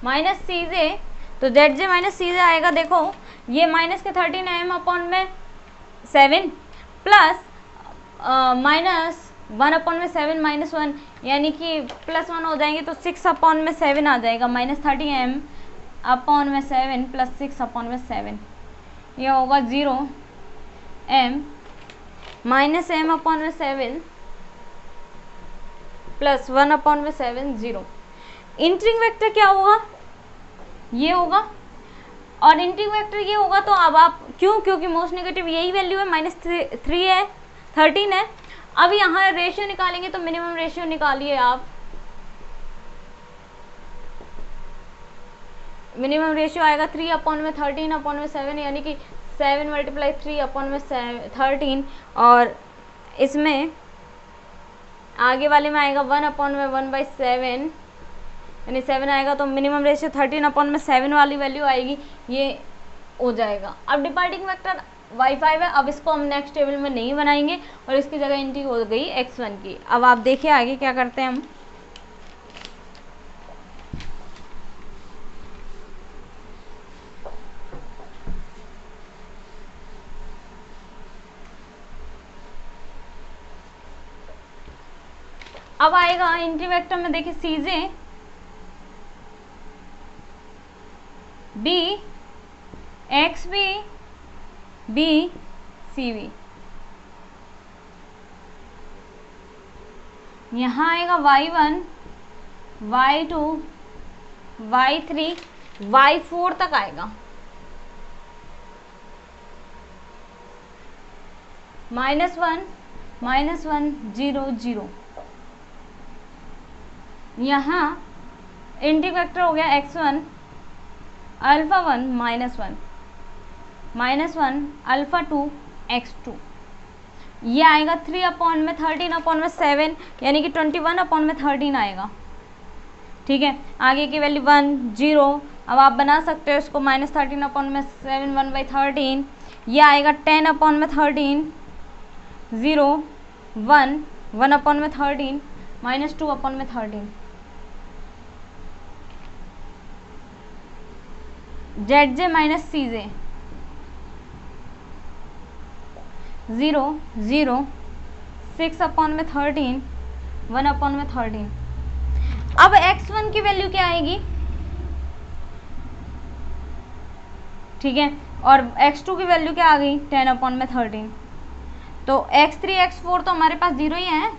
माइनस CJ, तो ZJ माइनस CJ आएगा। देखो ये माइनस के 13m/7 प्लस -1/7 -1 यानी कि +1 हो जाएंगे, तो 6/7 आ जाएगा, -30m/7 प्लस 6/7 ये होगा 0m -m/7 प्लस 1/7 0। इंट्रिंग वेक्टर क्या होगा, ये होगा, और इंट्रिंग वेक्टर ये होगा। तो अब आप क्यों, क्योंकि मोस्ट नेगेटिव यही वैल्यू है, -3 है 13 है। अब यहाँ रेशियो निकालेंगे, तो मिनिमम रेशियो निकालिए आप। मिनिमम रेशियो आएगा 3/13/7 यानी कि 7 × 3/13 और इसमें आगे वाले में आएगा 1/1/7 यानी 7 आएगा, तो मिनिमम रेशियो 13/7 वाली वैल्यू आएगी, ये हो जाएगा। अब डिपार्टिंग वेक्टर y5 है, अब इसको हम नेक्स्ट टेबल में नहीं बनाएंगे और इसकी जगह एंट्री हो गई x1 की। अब आप देखिए आगे क्या करते हैं हम। अब आएगा एंट्री वेक्टर में, देखिए CJ B X B B C B, यहाँ आएगा y1 y2 y3 y4 तक आएगा, -1 0 0। यहाँ एंट्री वेक्टर हो गया x1 अल्फा 1 -1 अल्फा 2 x2, ये आएगा 3/13/7 यानी कि 21/13 आएगा। ठीक है, आगे की वैल्यू 1 0। अब आप बना सकते हो इसको, -13/7 1/13, ये आएगा 10/13 0 1 1/13 -2/13। ZJ minus CJ, 0 0, 6/13, 1/13। अब x1 की वैल्यू क्या आएगी, ठीक है, और x2 की वैल्यू क्या आ गई, 10/13। तो x3 x4 तो हमारे पास 0 ही है।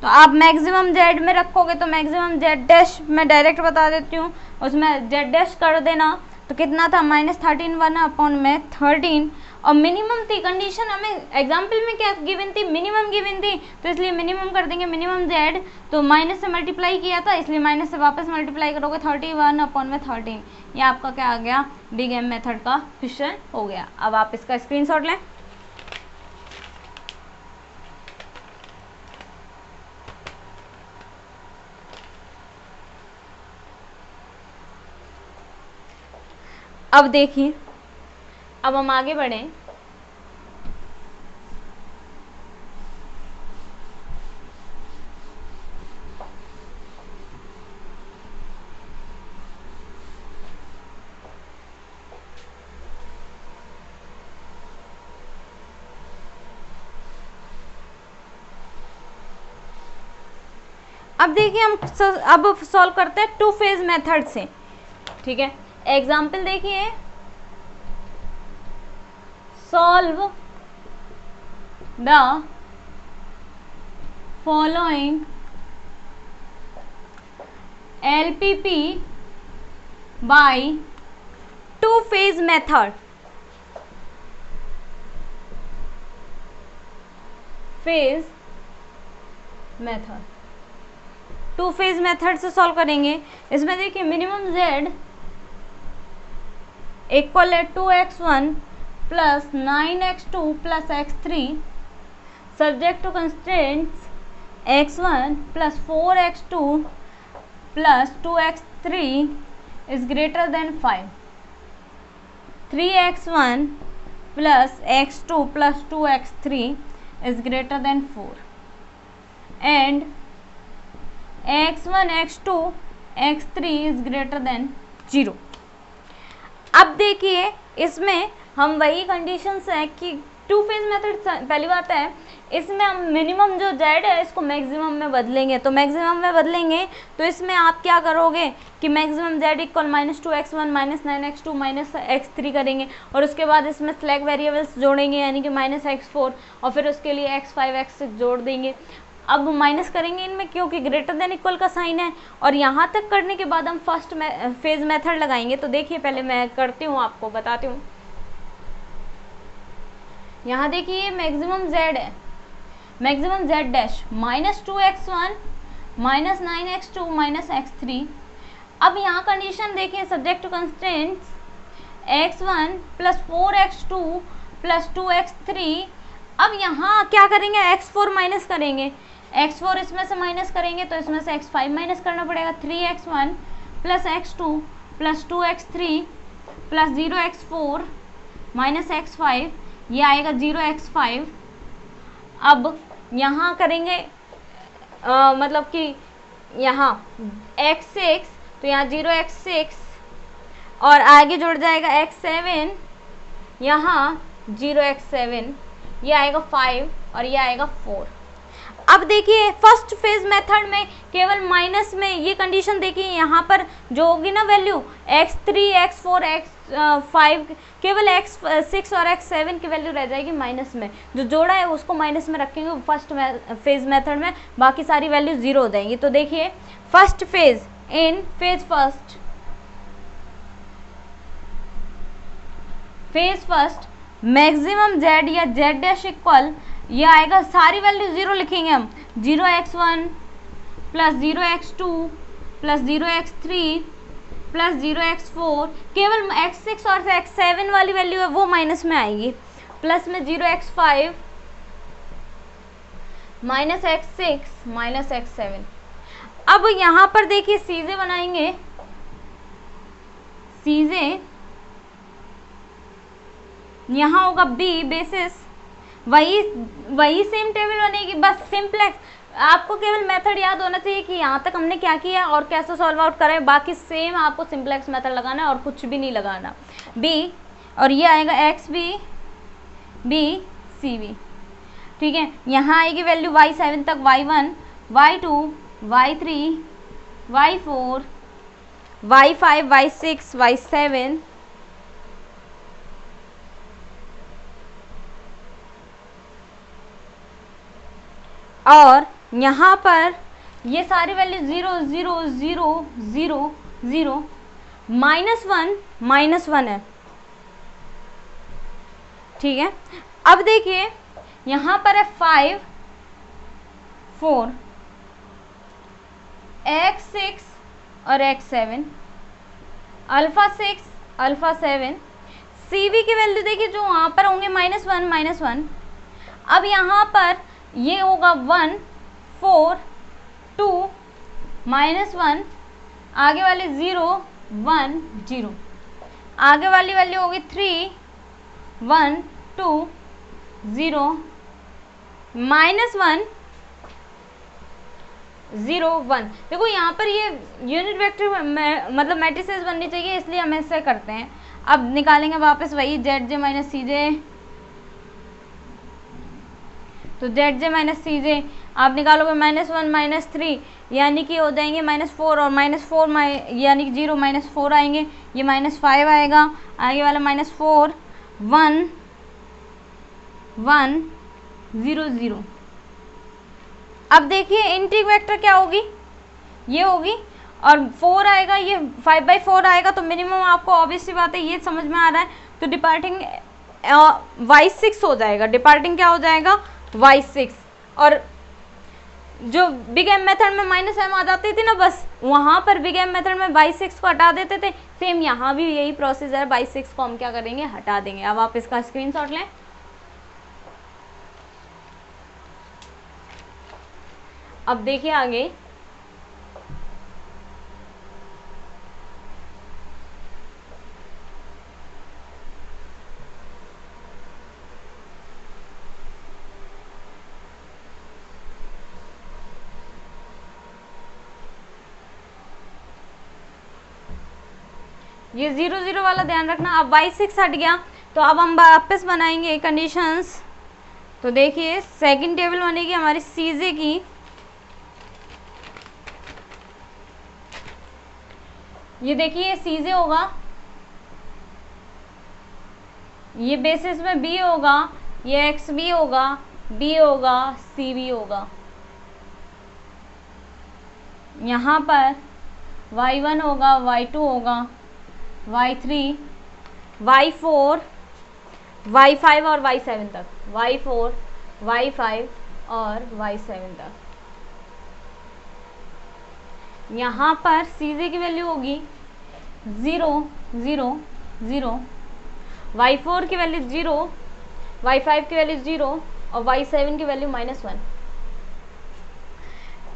तो आप मैक्सिमम z में रखोगे तो मैक्सिमम z डैश मैं डायरेक्ट बता देती हूँ, उसमें z डैश कर देना। तो कितना था, -13 1/13। और मिनिमम थी कंडीशन, हमें एग्जाम्पल में क्या गिवन थी, मिनिमम गिवन थी, तो इसलिए मिनिमम कर देंगे, मिनिमम z। तो माइनस से मल्टीप्लाई किया था, इसलिए माइनस से वापस मल्टीप्लाई करोगे, 31/13। ये आपका क्या आ गया, बिग एम मेथड का क्वेश्चन हो गया। अब आप इसका स्क्रीनशॉट लें। अब देखिए, अब हम आगे बढ़ें। अब देखिए, हम अब सॉल्व करते हैं टू फेज मेथड से, ठीक है। एग्जाम्पल देखिए, solve the following LPP by two phase method. Phase method, two phase method से सॉल्व करेंगे। इसमें देखिए, मिनिमम z इक्वल है 2x1 plus 9x2 plus x3, subject to constraints x1 plus 4x2 plus 2x3 is greater than 5, 3x1 plus x2 plus 2x3 is greater than 4, and x1 x2 x3 is greater than 0। अब देखिए, इसमें हम वही conditions है कि to phase method, पहली बात है इसमें हम मिनिमम जो z है इसको मैक्सिमम में बदलेंगे। तो मैक्सिमम में बदलेंगे तो इसमें आप क्या करोगे कि maximum z equal -2x1 -9x2 -x3 करेंगे, और उसके बाद इसमें स्लैक वेरिएबल्स जोड़ेंगे, यानी कि -x4, और फिर उसके लिए x5 x6 जोड़ देंगे। अब माइनस करेंगे इनमें, क्योंकि ग्रेटर देन इक्वल का साइन है, और यहाँ तक करने के बाद हम फर्स्ट फेज मेथड लगाएंगे। तो देखिए, पहले मैं करती हूँ, आपको बताती हूँ। यहाँ देखिए, मैक्सिमम z है, maximum z dash -2x1 -9x2 -x3। अब यहाँ कंडीशन देखिए, subject to constraints x1 plus 4x2 plus 2x3। अब यहाँ क्या करेंगे, x4 माइनस करेंगे, x4 इसमें से माइनस करेंगे तो इसमें से x5 माइनस करना पड़ेगा, 3x1 plus x2 plus 2x3 plus 0x4 minus x5, ये आएगा 0x5। अब यहाँ करेंगे मतलब कि यहाँ x6, तो यहाँ 0x6, और आगे जुड़ जाएगा x7, यहाँ 0x7, ये आएगा 5 और ये आएगा 4। अब देखिए, फर्स्ट फेज मेथड में केवल माइनस में ये कंडीशन देखिए, यहाँ पर जो होगी ना वैल्यू x3 x4 x5, केवल x6 और x7 की वैल्यू रह जाएगी माइनस में, जो जोड़ा है उसको माइनस में रखेंगे फर्स्ट फेज मेथड में, बाकी सारी वैल्यू 0 हो जाएंगी। तो देखिए, first phase in phase first maximum z या z डैश इक्वल, ये आएगा, सारी वैल्यू 0 लिखेंगे हम, 0x1 plus 0x2 plus 0x3 plus 0x4, केवल x6 और x7 वाली वैल्यू है वो माइनस में आएगी, प्लस में 0x5 minus x6 minus x7। अब यहाँ पर देखिए, सीजे बनाएंगे, सीजे यहाँ होगा b बेसिस, वही सेम टेबल बनेगी, बस सिंपलेक्स। आपको केवल मेथड याद होना चाहिए कि यहाँ तक हमने क्या किया और कैसे सॉल्व आउट करें, बाकी सेम आपको सिंपलेक्स मेथड लगाना है और कुछ भी नहीं लगाना। b और ये आएगा एक्स बी CV, ठीक है। यहाँ आएगी वैल्यू y7 तक, y1, y2, y3, y4, y5, y6, y7, और यहाँ पर ये सारी वैल्यू 0 0 0 0 0 -1 है, ठीक है। अब देखिए यहाँ पर है 5 4 x6 और x7, अल्फा 6 अल्फा 7, CV की वैल्यू देखिए जो वहाँ पर होंगे -1 अब यहाँ पर ये होगा 1 4 2 -1, आगे वाली 0 1 0, आगे वाली वैल्यू होगी 3 1 2 0 -1 0 1। देखो यहाँ पर ये यूनिट वेक्टर मतलब मैट्रिसेस बननी चाहिए, इसलिए हम ऐसे करते हैं। अब निकालेंगे वापस वही ZJ माइनस CJ, तो ZJ माइनस CJ आप निकालोगे -1 -3 यानी कि हो जाएंगे -4 और -4 यानी कि 0 -4 आएंगे, ये -5 आएगा, आगे वाला -4 1 1 0 0। अब देखिए इंटीग्रल वेक्टर क्या होगी, ये होगी और 4 आएगा, ये 5/4 आएगा, तो मिनिमम आपको ऑब्वियस सी बात है ये समझ में आ रहा है। तो डिपार्टिंग y6 हो जाएगा, डिपार्टिंग क्या हो जाएगा y6, और जो बिग एम मेथड में -m आ जाती थी ना, बस वहाँ पर बिग एम मेथड में y6 को हटा देते थे, सेम यहाँ भी यही प्रोसेस है, y6 को हम क्या करेंगे हटा देंगे। अब आप इसका स्क्रीनशॉट लें। अब देखिए आगे ये 0 0 वाला ध्यान रखना। अब y6 हट गया, तो अब हम वापस बनाएंगे कंडीशंस। तो देखिए सेकंड टेबल बनेगी हमारी CJ की, ये देखिए CJ होगा, ये बेसिस में B होगा, ये XB होगा, B होगा, CV होगा। यहाँ पर y1 होगा, y2 होगा, y3, y4, y5 और y7 तक, y4, y5 और y7 तक। यहाँ पर CJ की वैल्यू होगी 0 0 0, y4 की वैल्यू 0, y5 की वैल्यू 0 और y7 की वैल्यू -1।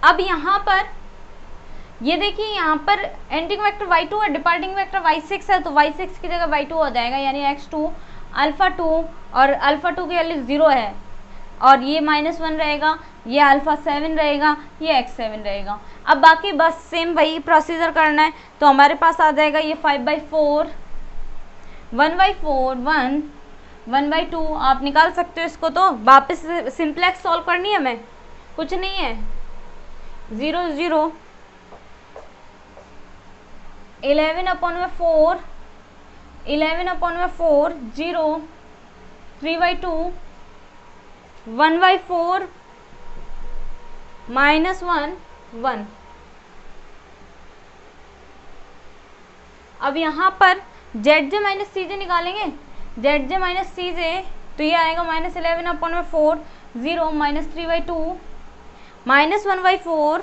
अब यहाँ पर ये देखिए यहाँ पर एंटिंग वेक्टर y2 है, डिपार्टिंग वेक्टर y6 है, तो y6 की जगह y2 हो जाएगा, यानी x2 अल्फा 2, और अल्फा 2 की वैल्यू 0 है, और ये -1 रहेगा, ये अल्फा 7 रहेगा, ये x7 रहेगा। अब बाकी बस सेम वही प्रोसीजर करना है, तो हमारे पास आ जाएगा ये 5/4 1/4 1 1/2, आप निकाल सकते हो इसको। तो वापस सिंप्लेक्स सॉल्व करनी है हमें, कुछ नहीं है, 0 0 11/4 11/4 0 3/2 1/4 -1 1। अब यहाँ पर ZJ माइनस CJ निकालेंगे, ZJ माइनस CJ, तो ये आएगा -11/4 0 -3/2 -1/4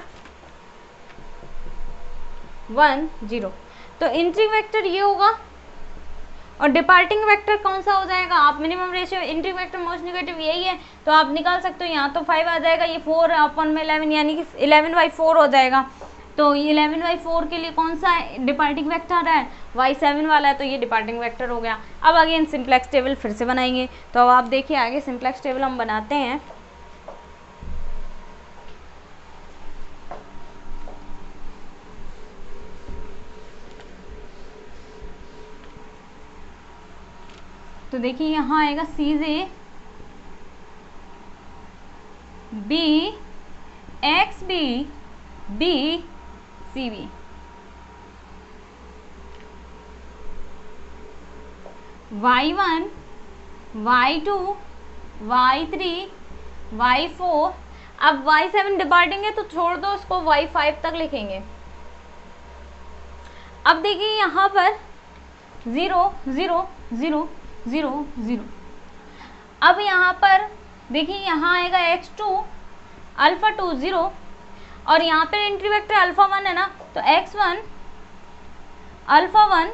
1 0। तो इंट्री वेक्टर ये होगा, और डिपार्टिंग वेक्टर कौन सा हो जाएगा, आप minimum ratio entry vector most negative यही है, तो आप निकाल सकते हो। यहाँ तो 5 आ जाएगा, ये 4/11 यानी कि 11/4 हो जाएगा। तो 11/4 के लिए कौन सा डिपार्टिंग वेक्टर है, y7 वाला है, तो ये डिपार्टिंग वेक्टर हो गया। अब आगे इन सिंप्लेक्स टेबल फिर से बनाएंगे, तो अब आप देखिए आगे सिंप्लेक्स टेबल हम बनाते हैं। तो देखिए यहाँ आएगा CJ B X B B C B. y1 y2 y3 y4। अब y7 डिपार्टिंग है तो छोड़ दो, उसको y5 तक लिखेंगे। अब देखिए यहाँ पर 0 0 0 0 0। अब यहाँ पर देखिए यहाँ आएगा x2 अल्फा 2 0 और यहाँ पर एंट्री वेक्टर अल्फा 1 है ना, तो x1 अल्फा 1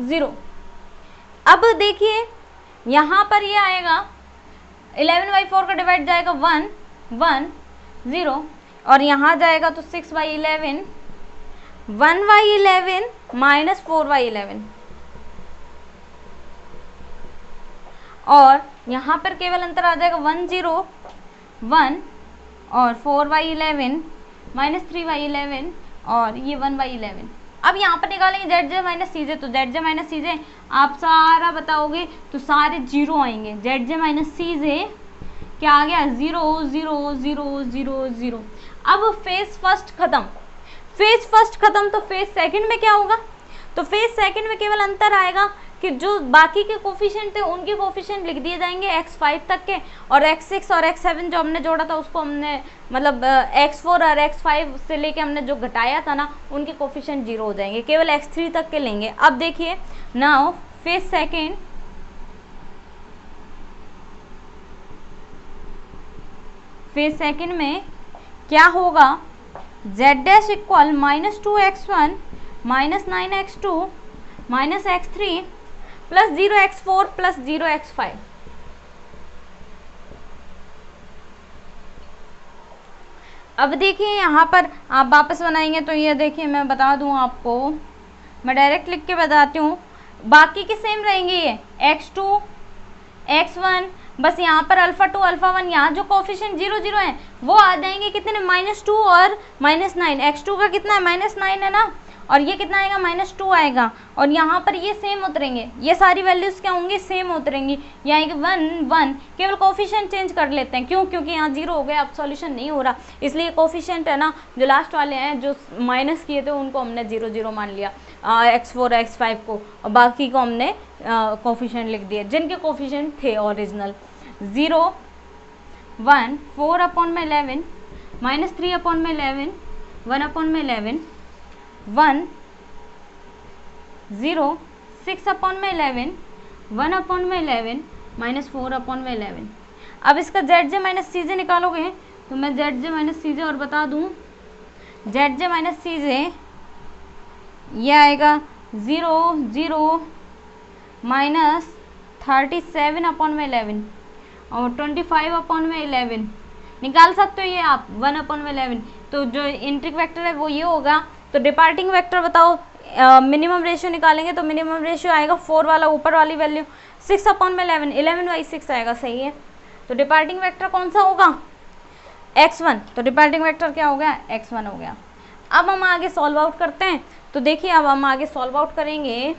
0। अब देखिए यहाँ पर ये आएगा 11/4 का डिवाइड जाएगा 1 1 0 और यहाँ जाएगा तो 6/11 1/11 माइनस 4/11 और यहाँ पर केवल अंतर आ जाएगा 1 0 1 और 4/11 माइनस 3/11 और ये 1/11। अब यहाँ पर निकालेंगे जेड माइनस सीजे, तो जेड माइनस सीजे आप सारा बताओगे तो सारे जीरो आएंगे। जेड माइनस सीजे क्या आ गया 0 0 0 0 0। अब फेज फर्स्ट खत्म, फेज फर्स्ट खत्म तो फेज सेकंड में क्या होगा, तो फेज सेकंड में केवल अंतर आएगा कि जो बाकी के कोफिशिएंट थे उनके कोफिशिएंट लिख दिए जाएंगे x5 तक के, और x6 और x7 जो हमने जोड़ा था उसको हमने मतलब x4 और x5 से लेके हमने जो घटाया था ना उनके कोफिशिएंट जीरो हो जाएंगे, केवल x3 तक के लेंगे। अब देखिए now phase second, phase second में क्या होगा, z dash equal -2x1 minus 9x2 minus x3 plus 0x4 plus 0x5। अब देखिए यहाँ पर आप वापस बनाएंगे तो ये देखिए मैं बता दूँ आपको, मैं डायरेक्ट लिख के बताती हूँ, बाकी के सेम रहेंगे ये x2 x1, बस यहाँ पर अल्फा 2 अल्फा 1 यहाँ जो कोफिशिएंट 0 0 है वो आ जाएंगे कितने -2 और -9। x2 का कितना है -9 है ना, और ये कितना आएगा -2 आएगा, और यहाँ पर ये सेम उतरेंगे, ये सारी वैल्यूज क्या होंगी सेम उतरेंगी, ये आएंगे 1 1, केवल कोफिशिएंट चेंज कर लेते हैं। क्यों, क्योंकि यहाँ 0 हो गया, अब सॉल्यूशन नहीं हो रहा, इसलिए कोफिशिएंट है ना जो लास्ट वाले हैं जो माइनस किए थे उनको हमने 0 0 मान लिया x4 x5 को, और बाकी को हमने कोफिशिएंट लिख दिए जिनके कोफिशिएंट थे ओरिजिनल। 0 1 4/11 minus 3/11 1/11 1 0 6/11 1/11 minus 4/11। अब इसका जेड माइनस सीजे निकालोगे तो मैं जेड माइनस सीजे और बता दूं, जेड माइनस सीजे ये आएगा 0 0 माइनस 37/11 और 25/11 निकाल सकते हो ये आप 1/11। तो जो इंट्रिक वेक्टर है वो ये होगा। तो डिपार्टिंग वेक्टर बताओ, मिनिमम रेशियो निकालेंगे तो मिनिमम रेशियो आएगा 4 वाला ऊपर वाली वैल्यू 6/11 11/6 आएगा, सही है। तो डिपार्टिंग वेक्टर कौन सा होगा x1, तो डिपार्टिंग वेक्टर क्या हो गया x1 हो गया। अब हम आगे सॉल्व आउट करते हैं, तो देखिए अब हम आगे सॉल्व आउट करेंगे।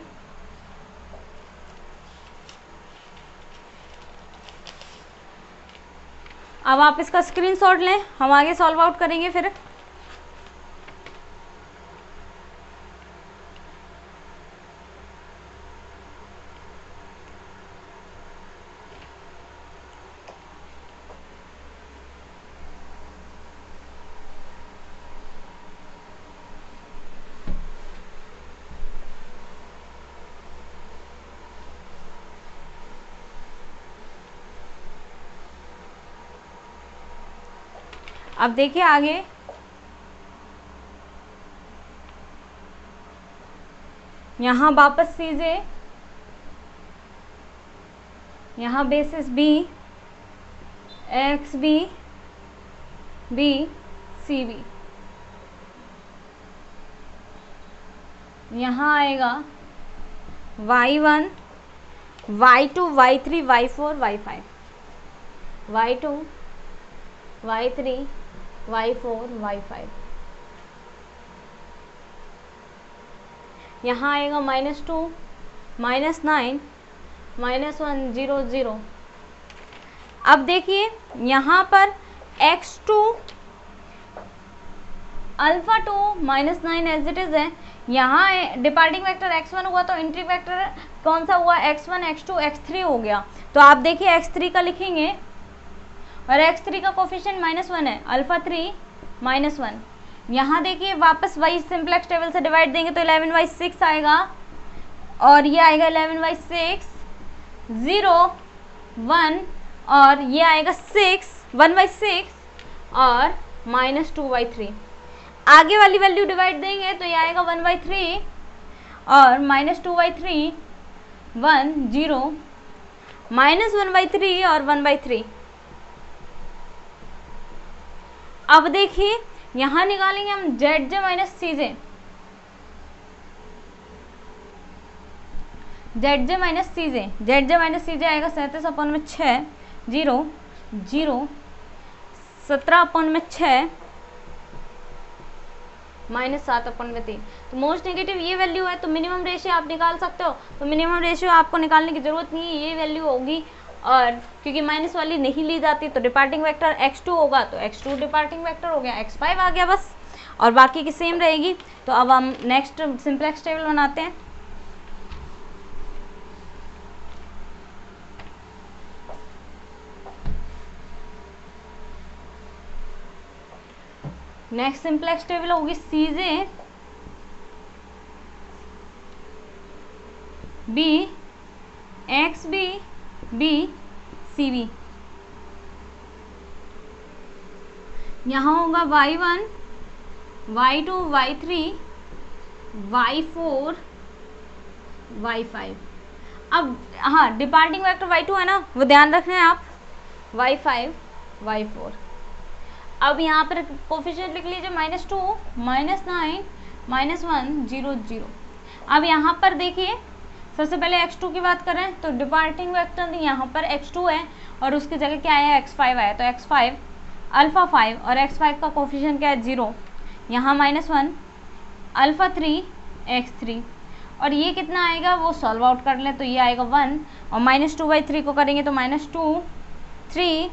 अब आप इसका स्क्रीनशॉट लें, हम आगे सॉल्व आउट करेंगे फिर। अब देखिए आगे यहाँ वापस सीजे, यहाँ basis b X B B C B, यहाँ आएगा y1 y2 y3 y4 y5 y2 y3 y4 y5, यहाँ आएगा -2 -9 -1 0 0। अब देखिए यहाँ पर x2 alpha 2 -9 as it is है। यहाँ डिपार्टिंग वेक्टर x1 हुआ तो एंट्री वेक्टर कौन सा हुआ, x1 x2 x3 हो गया। तो आप देखिए x3 का लिखेंगे और x3 का कोफिशिएंट -1 है, अल्फा 3 -1। यहाँ देखिए वापस वही सिंपलेक्स टेबल से डिवाइड देंगे तो 11/6 आएगा और ये आएगा 11/6 0 1 और ये आएगा 1/6 और -2/3। आगे वाली वैल्यू डिवाइड देंगे तो ये आएगा 1/3 और -2/3 1 0 -1/3 और 1/3। अब देखिए यहाँ निकालेंगे हम ZJ minus CJ, ZJ minus CJ, ZJ minus CJ आएगा 37/6 0 0 17/6 -7/3। तो मोस्ट नेगेटिव ये वैल्यू है, तो मिनिमम रेशियो आप निकाल सकते हो। तो मिनिमम रेशियो आपको निकालने की जरूरत नहीं है, ये वैल्यू होगी। और क्योंकि माइनस वाली नहीं ली जाती तो डिपार्टिंग वेक्टर x2 होगा तो x2 डिपार्टिंग वेक्टर हो गया, x5 आ गया बस, और बाकी की सेम रहेगी। तो अब हम नेक्स्ट सिंपलेक्स टेबल बनाते हैं। नेक्स्ट सिंपलेक्स टेबल होगी CJ B XB B CB। यहाँ होगा y1 y2 y3 y4 y5। अब हाँ डिपार्टिंग वेक्टर y2 है ना, वो ध्यान रखना है आप, y5 y4। अब यहाँ पर कोफिशिएंट लिख लीजिए -2 -9 -1 0 0। अब यहाँ पर देखिए सबसे पहले x2 की बात करें तो डिपार्टिंग वेक्टर यहाँ पर x2 है और उसकी जगह क्या आया, x5 आया। तो x5 अल्फा 5 और x5 का कोफिशिएंट क्या है 0, यहाँ -1 अल्फा 3 x3। और ये कितना आएगा वो सॉल्व आउट कर लें तो ये आएगा 1 और -2/3 को करेंगे तो -2 3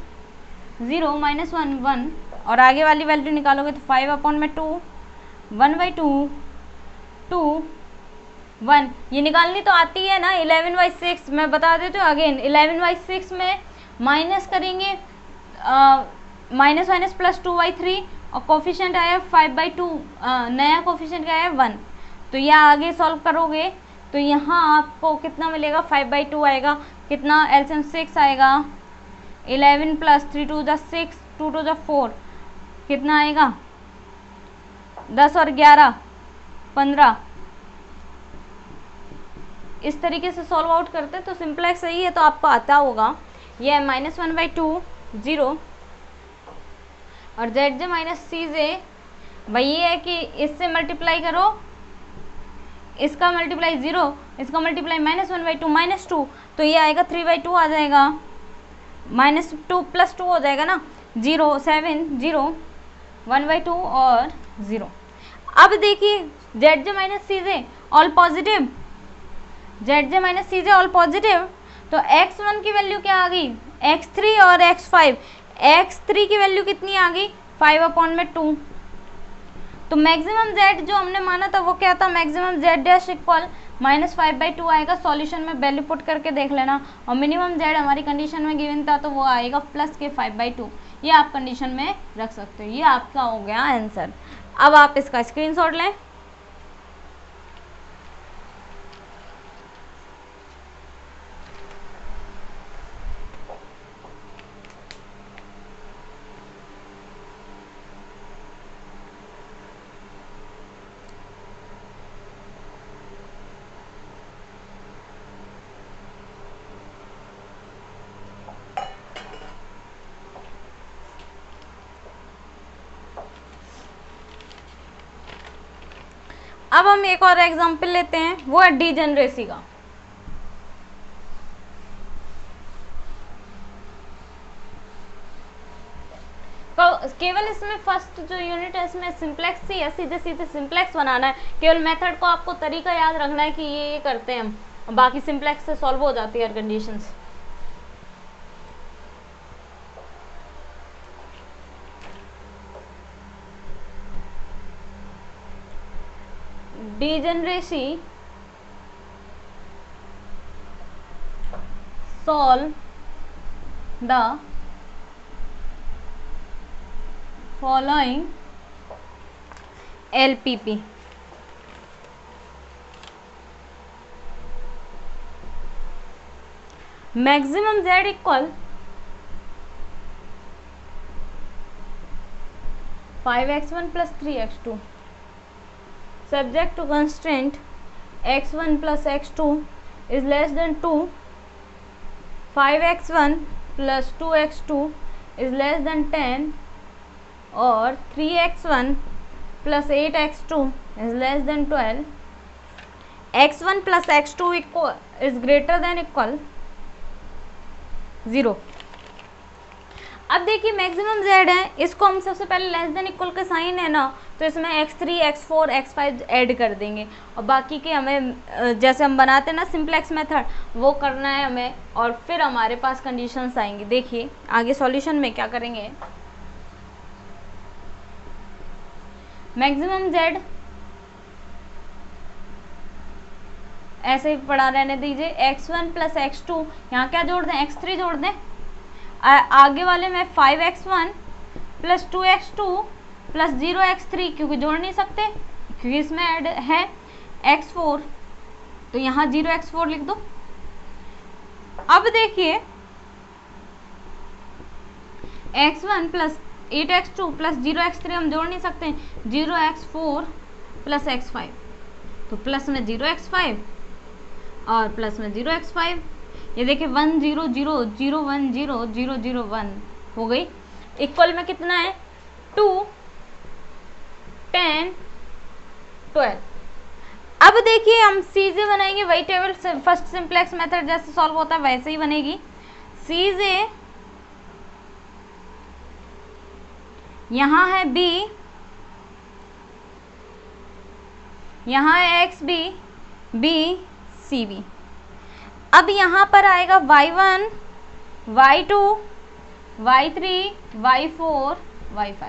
0 -1 1 और आगे वाली वैल्यू निकालोगे तो 5/2 1/2 2 1। ये निकालनी तो आती है ना 11/6। मैं बता देती हूँ अगेन, 11/6 में माइनस करेंगे माइनस प्लस 2/3 और कोफिशिएंट आया 5/2, नया कोफिशिएंट क्या है 1। तो यह आगे सॉल्व करोगे तो यहाँ आपको कितना मिलेगा 5/2 आएगा, कितना एलसीएम 6 आएगा, 11 प्लस 3 2 6 2 2 4 कितना आएगा 10 और 11 15। इस तरीके से सॉल्व आउट करते हैं तो सिंपलेक्स सही है तो आपको आता होगा। ये है -1/2 0 और ZJ माइनस CJ वही है कि इससे मल्टीप्लाई करो, इसका मल्टीप्लाई 0, इसका मल्टीप्लाई -1/2 -2 तो ये आएगा 3/2 आ जाएगा, -2 + 2 हो जाएगा ना 0 7 0 1/2 और 0। अब देखिए ZJ minus CJ all positive, ZJ minus CJ all positive. तो x1 की वैल्यू क्या आ गई, x3 और x5। x3 की वैल्यू कितनी आ गई 5/2। तो मैक्सिमम z जो हमने माना था वो क्या था, मैक्सिमम z डैश इक्वल -5/2 आएगा। सॉल्यूशन में वैल्यू पुट करके देख लेना। और मिनिमम z हमारी कंडीशन में गिवन था तो वो आएगा प्लस के 5/2। ये आप कंडीशन में रख सकते हो। ये आपका हो गया आंसर। अब आप इसका स्क्रीनशॉट लें। अब हम एक और एग्जांपल लेते हैं, वो है डीजेनरेसी का। तो केवल इसमें फर्स्ट जो यूनिट है इसमें सिंप्लेक्स ही है, सीधे सीधे सिंप्लेक्स बनाना है। केवल मेथड को आपको तरीका याद रखना है कि ये करते हैं हम, बाकी सिंप्लेक्स से सॉल्व हो जाती है conditions. degeneracy solve the following LPP. Maximum Z equal 5x1 plus 3x2 subject to constraint x1 plus x2 is less than 2, 5x1 plus 2x2 is less than 10 और 3x1 plus 8x2 is less than 12, x1 plus x2 is greater than equal 0। अब देखिए maximum z है, इसको हम सबसे पहले less than equal का sign है ना, तो इसमें x3 x4 x5 ऐड कर देंगे और बाकी के हमें जैसे हम बनाते हैं ना सिंपलेक्स मेथड वो करना है हमें, और फिर हमारे पास कंडीशंस आएंगी। देखिए आगे सॉल्यूशन में क्या करेंगे, मैक्सिमम z ऐसे ही पड़ा रहने दीजिए, x1 प्लस x2 यहाँ क्या जोड़ दें, x3 जोड़ दें, आगे वाले में 5x1 plus 2x2 plus 0x3 क्योंकि जोड़ नहीं सकते क्योंकि इसमें ऐड है x4, तो यहाँ 0x4 लिख दो। अब देखिए x1 plus 8x2 plus 0x3 हम जोड़ नहीं सकते, 0x4 प्लस x5, तो प्लस में 0x5 और प्लस में 0x5, ये देखिए 1 0 0 0 1 0 0 0 1 हो गई। इक्वल में कितना है 2 10 12। अब देखिए हम सीजे बनाएंगे, वही टेबल फर्स्ट सिंप्लेक्स मेथड जैसे सॉल्व होता है वैसे ही बनेगी। सीजे यहाँ है b, यहाँ है X B B C B. अब यहाँ पर आएगा y1 y2 y3 y4 y5,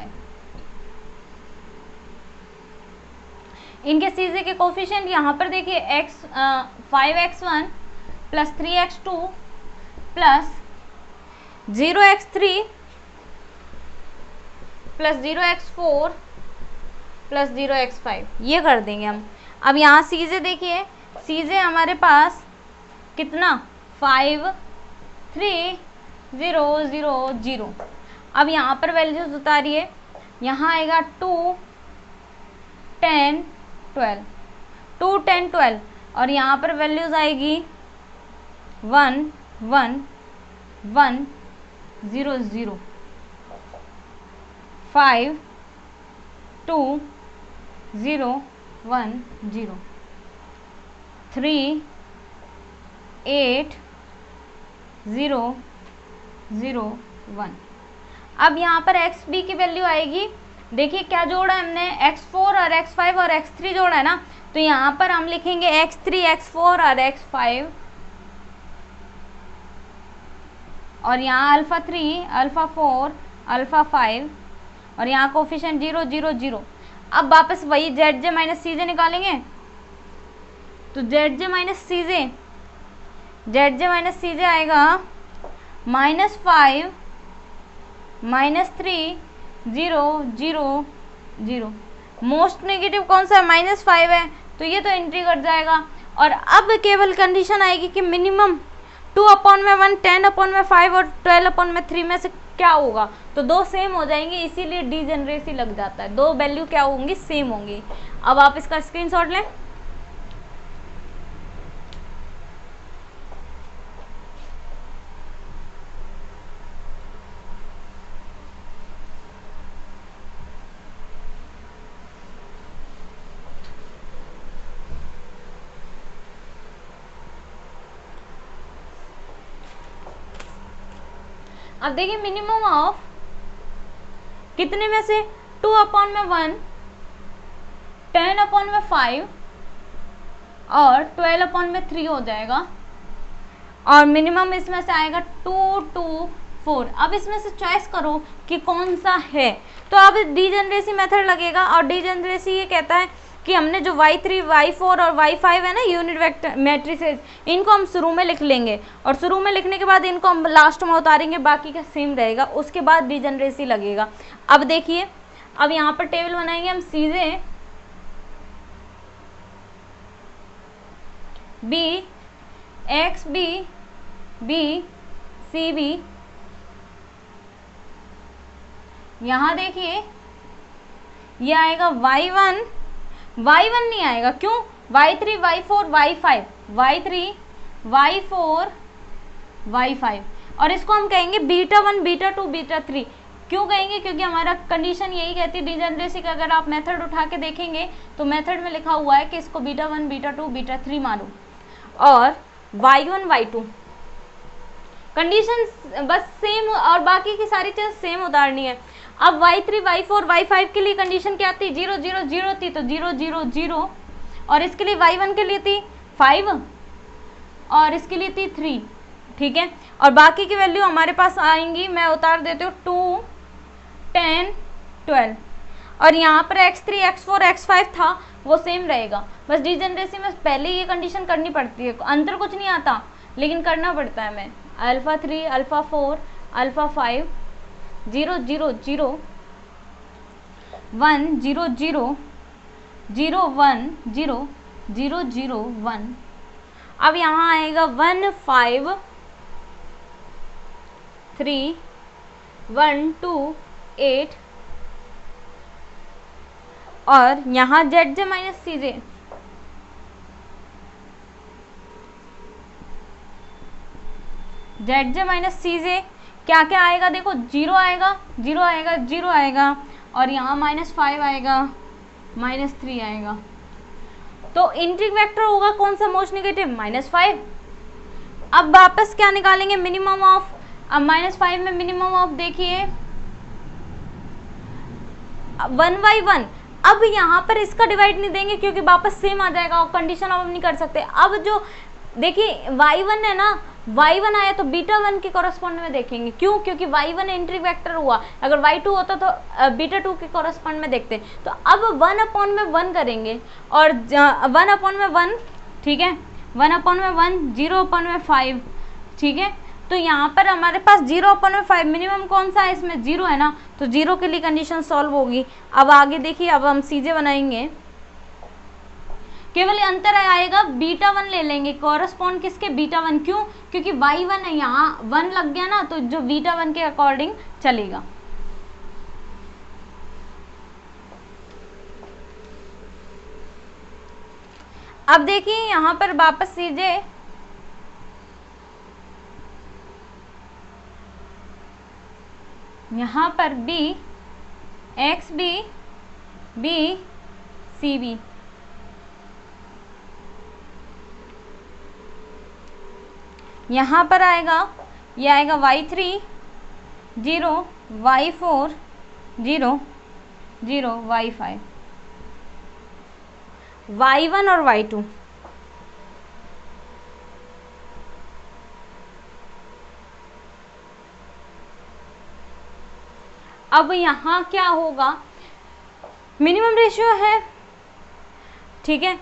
इनके सीजे के कोफिशिएंट यहाँ पर देखिए x 5x1 plus 3x2 plus 0x3 plus 0x4 plus 0x5 ये कर देंगे हम। अब यहाँ सीजे देखिए, सीजे हमारे पास कितना 5 3 0 0 0। अब यहाँ पर वैल्यूज उतारिए, यहाँ आएगा 2 10 12 2 10 12 और यहाँ पर वैल्यूज आएगी 1 1 1 0 0 5 2 0 1 0 3 8 0 0 1। अब यहाँ पर एक्स बी की वैल्यू आएगी, देखिए क्या जोड़ा है हमने x4 और x5 और x3 जोड़ा है ना, तो यहाँ पर हम लिखेंगे x3 x4 और x5 और यहाँ अल्फा 3 अल्फा 4 अल्फा 5 और यहाँ कोफिशिएंट 0 0 0। अब वापस वही जेड जे माइनस सी जे निकालेंगे, तो जेड जे माइनस सी जे आएगा -5 -3 0 0 0। मोस्ट नेगेटिव कौन सा है, -5 है, तो ये तो एंट्री कर जाएगा। और अब केवल कंडीशन आएगी कि मिनिमम 2/1 10/5 और 12/3 में से क्या होगा, तो दो सेम हो जाएंगे, इसीलिए डीजेनरेसी लग जाता है, दो वैल्यू क्या होंगी सेम होंगी। अब आप इसका स्क्रीनशॉट लें। अब देखिए मिनिमम ऑफ कितने में से 2/1 10/5 और 12/3 हो जाएगा और मिनिमम इसमें से आएगा 2 2 4। अब इसमें से चॉइस करो कि कौन सा है, तो अब डीजेनरेसी मेथड लगेगा और डीजेनरेसी ये कहता है कि हमने जो y3, y4 और y5 है ना यूनिट वेक्टर मैट्रिसेस, इनको हम शुरू में लिख लेंगे और शुरू में लिखने के बाद इनको हम लास्ट में उतारेंगे, बाकी का सेम रहेगा, उसके बाद डिजनरेसी लगेगा। अब देखिए, अब यहाँ पर टेबल बनाएंगे हम सीधे B X B B C B. यहाँ देखिए ये आएगा y1 नहीं आएगा, क्यों? y3 y4 y5, y3 y4 y5, और इसको हम कहेंगे β1 β2 β3। क्यों कहेंगे? क्योंकि हमारा कंडीशन यही कहती है डिजनरेसी का। अगर आप मेथड उठा के देखेंगे तो मेथड में लिखा हुआ है कि इसको β1 β2 β3 मानो, और y1 y2 कंडीशन बस सेम और बाकी की सारी चीज़ सेम उतारनी है। अब y3 y4 y5 के लिए कंडीशन क्या थी? 0 0 0 थी, तो 0 0 0, और इसके लिए y1 के लिए थी 5 और इसके लिए थी 3, ठीक है। और बाकी की वैल्यू हमारे पास आएंगी, मैं उतार देती हूँ 2 10 12, और यहाँ पर x3 x4 x5 था वो सेम रहेगा। बस डिजनरेसी में पहले ये कंडीशन करनी पड़ती है, अंतर कुछ नहीं आता लेकिन करना पड़ता है। मैं अल्फ़ा 3 अल्फ़ा 4 अल्फ़ा 5 0 0 0 1 0 0 0 1 0 0 0 1। अब यहाँ आएगा 1 5 3 1 2 8, और यहाँ जेड जे माइनस सी जे, जेड जे माइनस सी जे क्या क्या आएगा? देखो 0 आएगा 0 आएगा 0 आएगा, और यहाँ -5 आएगा -3 आएगा। तो इंट्रिक वेक्टर होगा कौन सा? Most negative -5। अब वापस क्या निकालेंगे? Minimum of. अब -5 में मिनिमम ऑफ देखिए 1 by 1। अब यहाँ पर इसका डिवाइड नहीं देंगे क्योंकि वापस सेम आ जाएगा और कंडीशन अब हम नहीं कर सकते। अब जो देखिए y1 है ना, y1 आया तो β1 के कॉरस्पॉन्ड में देखेंगे। क्यों? क्योंकि y1 एंट्री वेक्टर हुआ, अगर y2 होता तो β2 के कॉरस्पॉन्ड में देखते। तो अब 1/1 करेंगे, और 1/1, ठीक है, 1/1 0/5, ठीक है। तो यहाँ पर हमारे पास 0/5 मिनिमम कौन सा है? इसमें 0 है ना, तो 0 के लिए कंडीशन सॉल्व होगी। अब आगे देखिए, अब हम सीजे बनाएंगे, केवल अंतर आएगा β1 ले लेंगे, कॉरस्पॉन्ड किसके? β1। क्यों? क्योंकि y1 है, यहाँ 1 लग गया ना, तो जो β1 के अकॉर्डिंग चलेगा। अब देखिए यहाँ पर वापस सीजे, यहाँ पर B X B B C B, यहाँ पर आएगा, ये आएगा y3 0 y4 0 0 y5, y1 और y2। अब यहाँ क्या होगा? मिनिमम रेशियो है, ठीक है।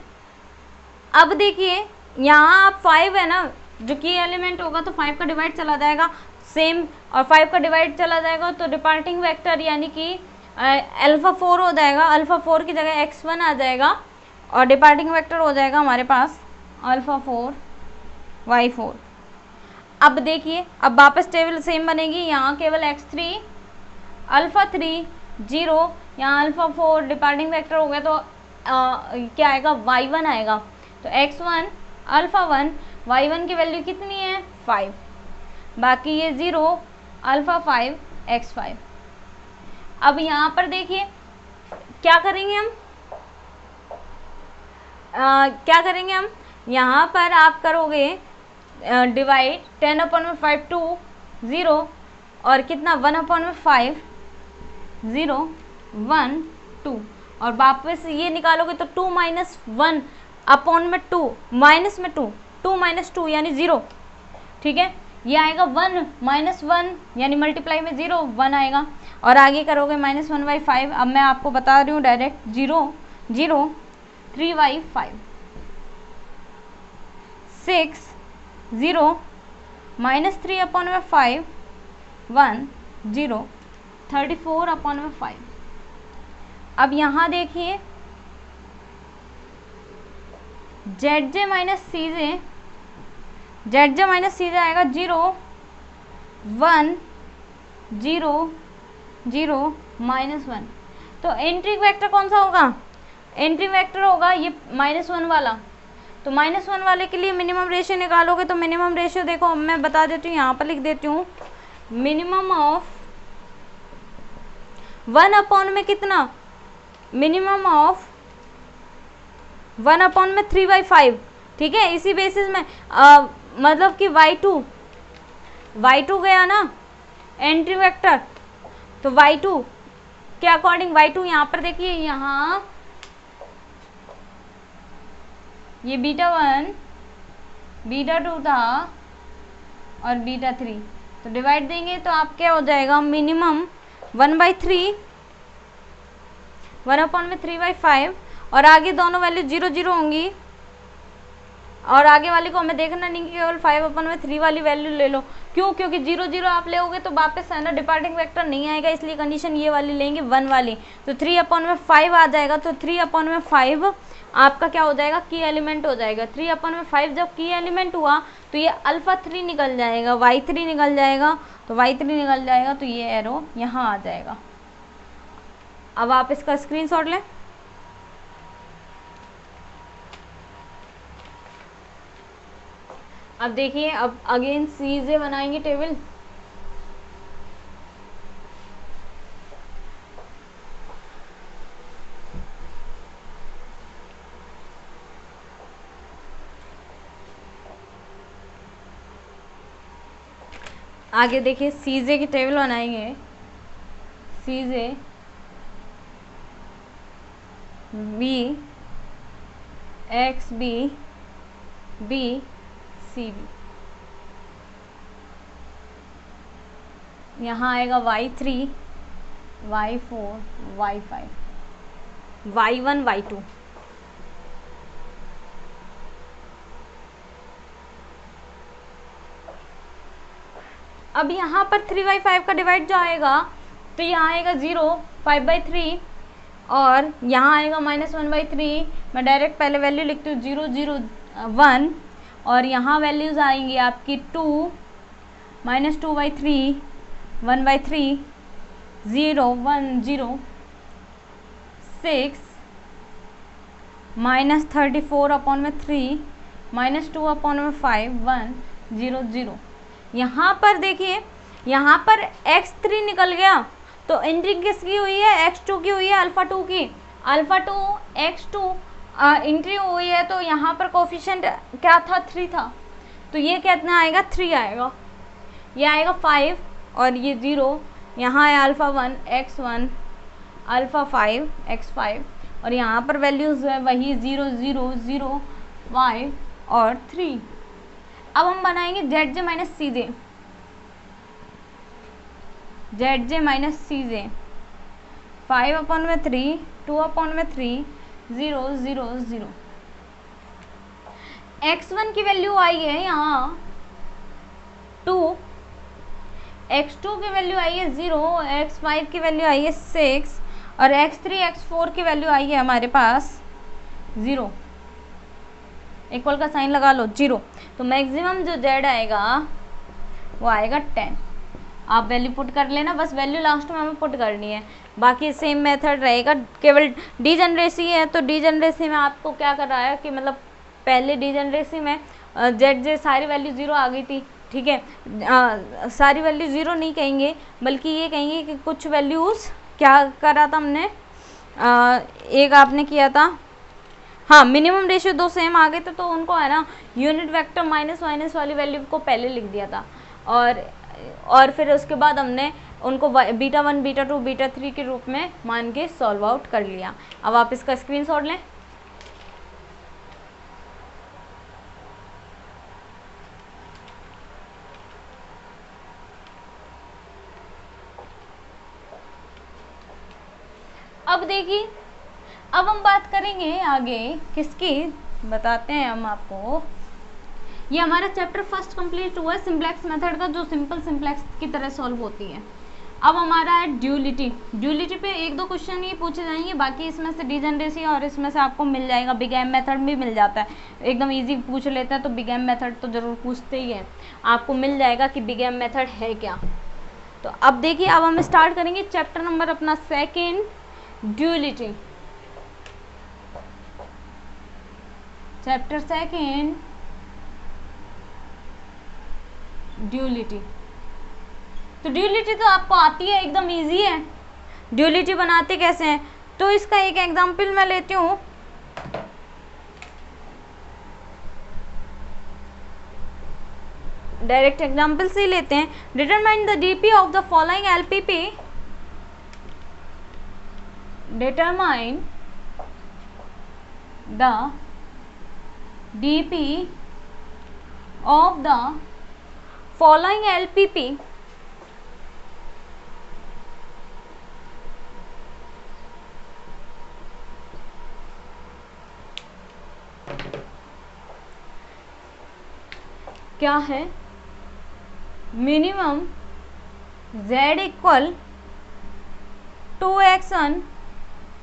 अब देखिए यहाँ आप 5 है ना, जो की एलिमेंट होगा तो 5 का डिवाइड चला जाएगा सेम, और 5 का डिवाइड चला जाएगा तो डिपार्टिंग वेक्टर यानी कि अल्फ़ा 4 हो जाएगा। अल्फ़ा 4 की जगह x1 आ जाएगा, और डिपार्टिंग वेक्टर हो जाएगा हमारे पास अल्फ़ा 4 y4। अब देखिए, अब वापस टेबल सेम बनेगी, यहाँ केवल x3 अल्फ़ा 3 0, यहाँ अल्फ़ा 4 डिपार्टिंग वेक्टर हो गया तो क्या आएगा? y1 आएगा। तो x1 अल्फ़ा 1 y1 की वैल्यू कितनी है? 5, बाकी ये 0 अल्फ़ा 5 x5। अब यहाँ पर देखिए क्या करेंगे हम, क्या करेंगे हम? यहाँ पर आप करोगे डिवाइड 10/5 2 0, और कितना? 1/5 0 1 2, और वापस ये निकालोगे तो 2 - 1 अपॉन में 2 माइनस में 2 2 - 2 यानी 0, ठीक है। ये आएगा 1 - 1 यानी मल्टीप्लाई में 0 1 आएगा, और आगे करोगे -1/5। अब मैं आपको बता रही हूँ डायरेक्ट 0 0 3y5, 6 0 -3/5 1 0 34/5। अब यहाँ देखिए ZJ माइनस CJ आएगा 0 1 0 0 -1। तो एंट्री वेक्टर कौन सा होगा? एंट्री वेक्टर होगा ये -1 वाला। तो -1 वाले के लिए मिनिमम रेशियो निकालोगे तो मिनिमम रेशियो देखो मैं बता देती हूँ, यहाँ पर लिख देती हूँ। मिनिमम ऑफ 1 में कितना? मिनिमम ऑफ 1 में 3/5, ठीक है। इसी बेसिस में मतलब कि y2 गया ना एंट्री वेक्टर, तो y2 के अकॉर्डिंग y2 यहाँ पर देखिए, यहाँ ये β1 β2 था और β3, तो डिवाइड देंगे तो आप क्या हो जाएगा? मिनिमम 1/3 1 में 3/5 और आगे दोनों वैल्यू 0 0 होंगी और आगे वाली को हमें देखना नहीं कि केवल 5 में 3 वाली वैल्यू ले लो। क्यों? क्योंकि 0 0 आप लेोगे तो वापस है ना डिपार्टिंग वेक्टर नहीं आएगा, इसलिए कंडीशन ये वाली लेंगे 1 वाली। तो 3 में 5 आ जाएगा, तो 3 में 5 आपका क्या हो जाएगा? की एलिमेंट हो जाएगा। 3 में 5 जब की एलिमेंट हुआ तो ये α3 निकल जाएगा, y3 निकल जाएगा, तो y3 निकल जाएगा, तो ये एरो यहाँ आ जाएगा। अब आप इसका स्क्रीनशॉट लें। अब देखिए, अब अगेन CJ बनाएंगे टेबल। आगे देखिए CJ की टेबल बनाएंगे। CJ B XB B CB, यहाँ आएगा y3 y4 y5 y1 y2। अब यहाँ पर 3/5 का डिवाइड जो आएगा तो यहाँ आएगा 0 5/3 और यहाँ आएगा -1/3। मैं डायरेक्ट पहले वैल्यू लिखती हूँ 0 0 1 और यहाँ वैल्यूज़ आएंगी आपकी 2 -2/3 1/3 0 1 0 6 -34/3 -2/5 1 0 0। यहाँ पर देखिए, यहाँ पर x3 निकल गया, तो एंट्री किसकी हुई है? x2 की हुई है, α2 की। α2 x2 एंट्री हुई है, तो यहाँ पर कोफिशिएंट क्या था? 3 था, तो ये कितना आएगा? 3 आएगा। ये आएगा 5 और ये 0, यहाँ है α1 x1 α5 x5 और यहाँ पर वैल्यूज है वही 0 0 0 5 और 3। अब हम बनाएंगे ZJ minus CJ। ZJ minus CJ 5/3 2/3 0 0 0। x1 की वैल्यू आई है यहाँ 2, x2 की वैल्यू आई है 0, x5 की वैल्यू आई है 6 और x3 x4 की वैल्यू आई है हमारे पास 0। इक्वल का साइन लगा लो 0। तो मैक्सिमम जो z आएगा वो आएगा 10। आप वैल्यू पुट कर लेना, बस वैल्यू लास्ट में हमें पुट करनी है, बाकी सेम मेथड रहेगा। केवल डीजनरेसी है तो डीजनरेसी में आपको क्या कर रहा है कि मतलब पहले डीजनरेसी में z सारी वैल्यू 0 आ गई थी, ठीक है। सारी वैल्यू 0 नहीं कहेंगे, बल्कि ये कहेंगे कि कुछ वैल्यूज़ क्या करा था हमने, एक आपने किया था, हाँ मिनिमम रेशियो 2 सेम आ गए थे तो उनको है ना यूनिट वेक्टर माइनस वाली वैल्यू को पहले लिख दिया था और फिर उसके बाद हमने उनको β1 β2 β3 के रूप में मान के सॉल्व आउट कर लिया। अब आप इसका स्क्रीनशॉट लें। अब देखिए, अब हम बात करेंगे आगे किसकी, बताते हैं हम आपको। ये हमारा चैप्टर फर्स्ट कंप्लीट हुआ है सिंप्लेक्स मेथड का, जो सिंपल सिंप्लेक्स की तरह सॉल्व होती है। अब हमारा है ड्यूलिटी। ड्यूलिटी पे एक दो क्वेश्चन ही पूछे जाएंगे, बाकी इसमें से डिजनरेसी और इसमें से आपको मिल जाएगा, बिग एम मेथड भी मिल जाता है, एकदम इजी पूछ लेता है तो बिग एम मेथड तो जरूर पूछते ही है, आपको मिल जाएगा कि बिग एम मेथड है क्या। तो अब देखिए, अब हम स्टार्ट करेंगे चैप्टर नंबर अपना second, duality. Chapter second, duality. तो ड्यूलिटी तो आपको आती है, एकदम इजी है। ड्यूलिटी बनाते कैसे हैं, तो इसका एक एग्जांपल मैं लेती हूँ। डायरेक्ट एग्जांपल से ही लेते हैं। Determine the DP of the following LPP. Determine the DP of the following LPP. क्या है, minimum z equal 2x1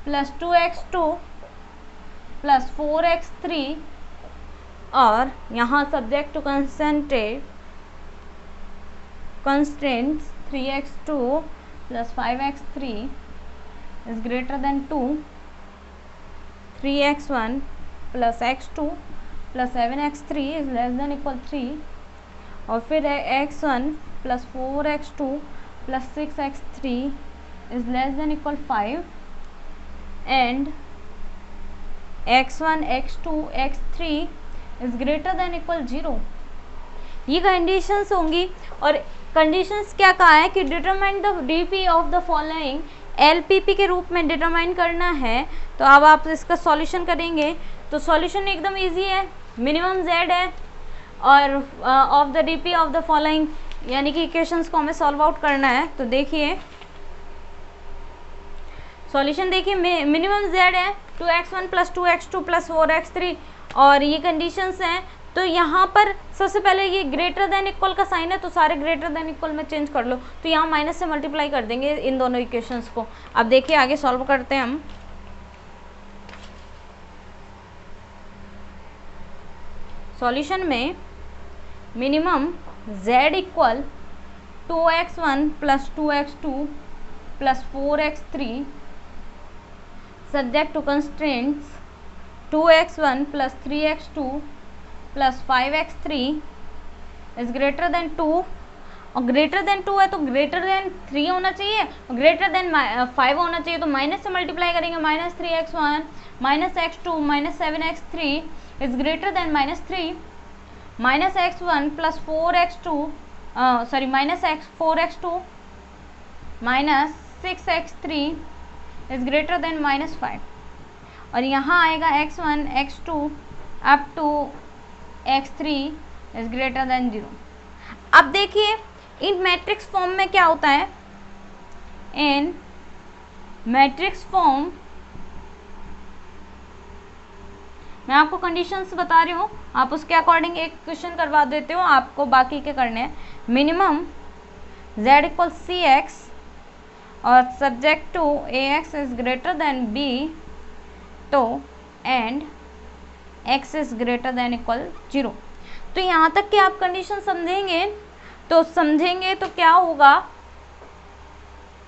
plus 2x2 plus 4x3 और यहाँ subject to constants 3x2 plus 5x3 is greater than 2, 3x1 plus x2 plus 7x3 is less than equal 3, और फिर x1 plus 4x2 plus 6x3 is less than equal 5 and x1 x2 x3 is greater than equal 0। ये conditions होंगी। और conditions क्या कहा है कि determine the DP of the following LPP के रूप में डिटरमाइन करना है। तो अब आप इसका सॉल्यूशन करेंगे तो सॉल्यूशन एकदम इजी है, मिनिमम z है और of the DP of the following, यानी कि इक्वेशंस को हमें सॉल्व आउट करना है। तो देखिए सॉल्यूशन, देखिए मिनिमम z है 2x1 plus 2x2 plus 4x3 और ये कंडीशंस हैं। तो यहाँ पर सबसे पहले ये ग्रेटर देन इक्वल का साइन है तो सारे ग्रेटर देन इक्वल में चेंज कर लो, तो यहाँ माइनस से मल्टीप्लाई कर देंगे इन दोनों इक्वेशंस को। अब देखिए आगे सॉल्व करते हैं हम। सॉल्यूशन में minimum z equal 2x1 plus 2x2 plus 4x3 subject to constraints 2x1 plus 3x2 plus 5x3 is greater than 2, और ग्रेटर देन 2 है तो ग्रेटर देन 3 होना चाहिए और ग्रेटर देन 5 होना चाहिए, तो माइनस से मल्टीप्लाई करेंगे, minus 3x1 minus x2 minus 7x3 is greater than minus 3, minus x1 plus 4x2 minus 4x2 minus 6x3 is greater than minus 5, और यहाँ आएगा x1 x2 up to x3 is greater than 0। अब देखिए इन matrix form में क्या होता है, इन matrix form मैं आपको कंडीशंस बता रही हूँ, आप उसके अकॉर्डिंग एक क्वेश्चन करवा देते हो, आपको बाकी के करने हैं। Minimum z equal C X और subject to A X is greater than B, तो and x is greater than equal 0। तो यहाँ तक कि आप कंडीशन समझेंगे तो क्या होगा,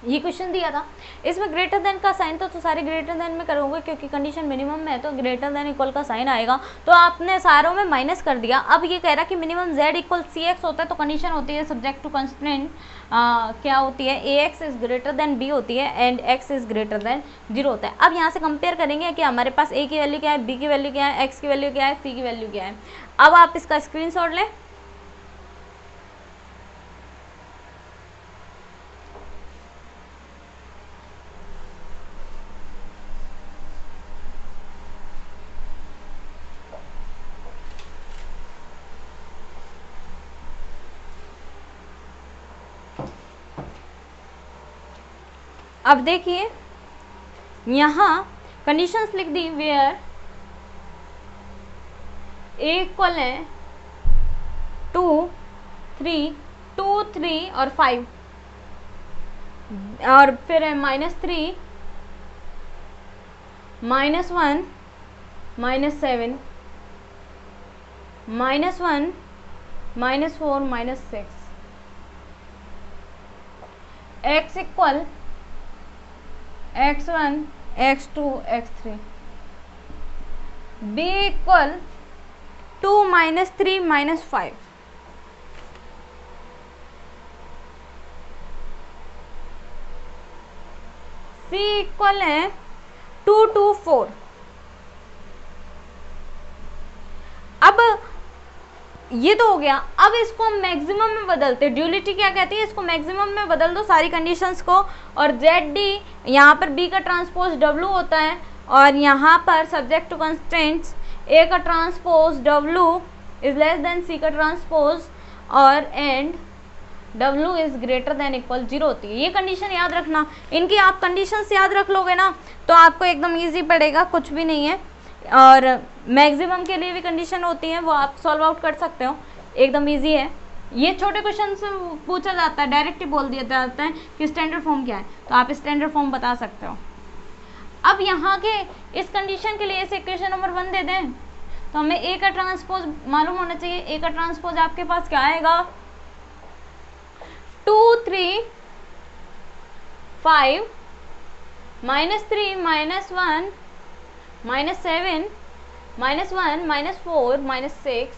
ये क्वेश्चन दिया था इसमें ग्रेटर देन का साइन तो सारे ग्रेटर देन में करोगे क्योंकि कंडीशन मिनिमम में है तो ग्रेटर देन इक्वल का साइन आएगा, तो आपने सारों में माइनस कर दिया। अब ये कह रहा कि minimum z equal C X होता है तो कंडीशन होती है सब्जेक्ट टू कंस्टेंट क्या होती है, A X is greater than B होती है and x is greater than 0 होता है। अब यहाँ से कंपेयर करेंगे कि हमारे पास a की वैल्यू क्या है, b की वैल्यू क्या है, x की वैल्यू क्या है, c की वैल्यू क्या है। अब आप इसका स्क्रीनशॉट लें। अब देखिए यहाँ कंडीशंस लिख दी वेयर ए इक्वल है 2 3 2 3 और 5 और फिर है -3 -1 -7 -1 -4 -6 x equal x1 x2 x3 b equal 2 -3 -5 c equal है 2 2 4। अब ये तो हो गया। अब इसको हम मैक्सिमम में बदलते हैं। ड्यूलिटी क्या कहती है, इसको मैक्सिमम में बदल दो सारी कंडीशंस को, और जेड डी यहाँ पर बी का ट्रांसपोज डब्लू होता है, और यहाँ पर सब्जेक्ट टू कंस्ट्रेंट्स ए का transpose W is less than C का ट्रांसपोज, और and W is greater than equal 0 होती है। ये कंडीशन याद रखना, इनकी आप कंडीशंस याद रख लोगे ना तो आपको एकदम ईजी पड़ेगा, कुछ भी नहीं है। और मैक्सिमम के लिए भी कंडीशन होती है, वो आप सॉल्व आउट कर सकते हो, एकदम इजी है। ये छोटे क्वेश्चन से पूछा जाता है, डायरेक्ट ही बोल दिया जाता है कि स्टैंडर्ड फॉर्म क्या है, तो आप स्टैंडर्ड फॉर्म बता सकते हो। अब यहाँ के इस कंडीशन के लिए इस इक्वेशन नंबर 1 दे दें तो हमें ए का ट्रांसपोज मालूम होना चाहिए। ए का ट्रांसपोज आपके पास क्या आएगा, 2 3 5 -3 -1 -7 -1 -4 -6,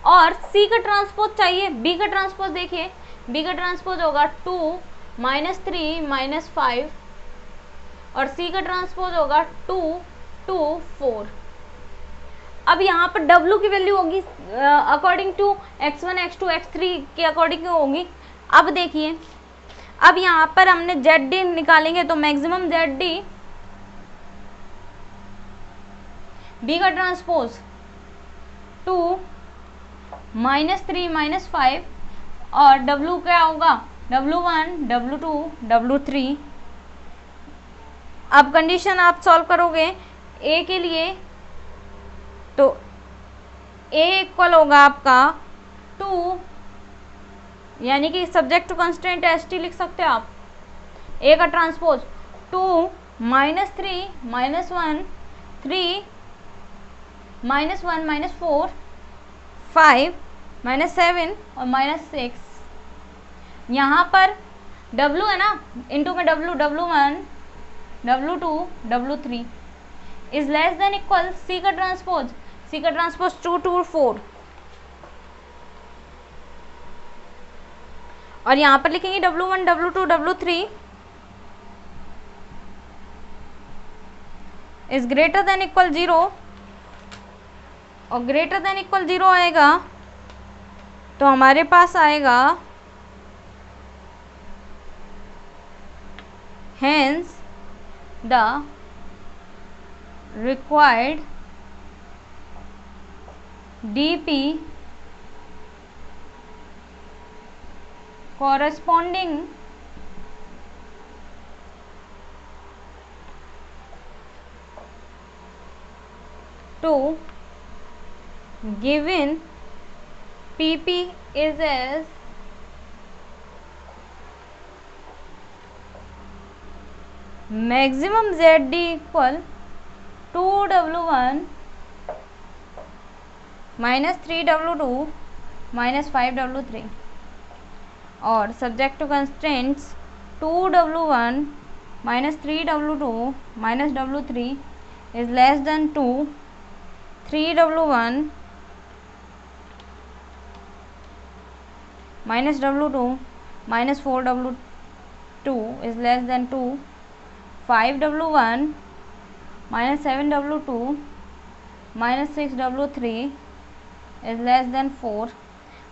और सी का ट्रांसपोज चाहिए। बी का ट्रांसपोज देखिए, बी का ट्रांसपोज होगा 2 -3 -5, और सी का ट्रांसपोज होगा 2 2 4। अब यहाँ पर W की वैल्यू होगी according to x1 x2 x3 के अकॉर्डिंग होगी। अब देखिए, अब यहाँ पर हमने ZD निकालेंगे तो मैक्सिमम ZD B का ट्रांसपोज 2 -3 -5, और W क्या होगा, W1 W2 W3। अब कंडीशन आप सॉल्व करोगे A के लिए तो A इक्वल होगा आपका 2, यानी कि सब्जेक्ट टू कंस्ट्रेंट ST लिख सकते हो आप। A का ट्रांसपोज 2 -3 -1 3 -1 -4 5 -7 और -6। यहाँ पर W है ना, इंटू में W1 W2 W3 is less than equal C का ट्रांसपोज 2 2 4, और यहाँ पर लिखेंगे W1 W2 W3 is greater than equal 0, और ग्रेटर देन इक्वल 0 आएगा तो हमारे पास आएगा hence the required dp corresponding to given pp is as maximum ZD equal 2W1 -3W2 -5W3, और subject to constraints 2W1 -3W2 -W3 is less than 2 3W1 -W2 -4W2 is less than 2 5W1 -7W2 -6W3 is less than 4,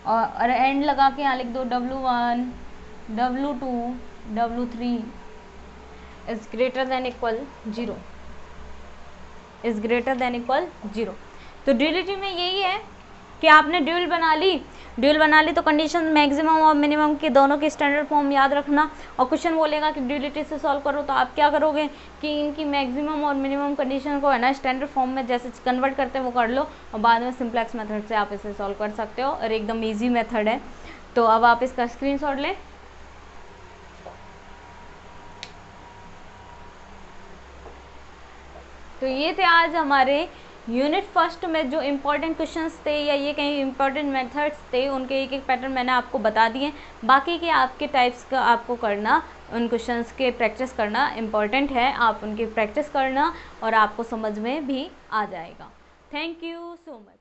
और and लगा के यहाँ लिख दो W1 W2 W3 is greater than equal 0, is greater than equal 0। तो duality में यही है कि आपने ड्यूल बना ली तो कंडीशन मैक्सिमम और मिनिमम की दोनों की स्टैंडर्ड फॉर्म याद रखना, और क्वेश्चन बोलेगा कि ड्यूलिटी से सॉल्व करो, तो आप क्या करोगे कि इनकी मैक्सिमम और मिनिमम कंडीशन को है ना स्टैंडर्ड फॉर्म में जैसे कन्वर्ट करते हैं वो कर लो, और बाद में सिंप्लेक्स मेथड से आप इसे सॉल्व कर सकते हो, और एकदम ईजी मेथड है। तो अब आप इसका स्क्रीनशॉट लें। तो ये थे आज हमारे यूनिट फर्स्ट में जो इम्पोर्टेंट क्वेश्चंस थे या ये कहीं इम्पोर्टेंट मेथड्स थे, उनके एक एक पैटर्न मैंने आपको बता दिए। बाकी के आपके टाइप्स का आपको करना, उन क्वेश्चंस के प्रैक्टिस करना इम्पॉर्टेंट है, आप उनकी प्रैक्टिस करना और आपको समझ में भी आ जाएगा। Thank you so much.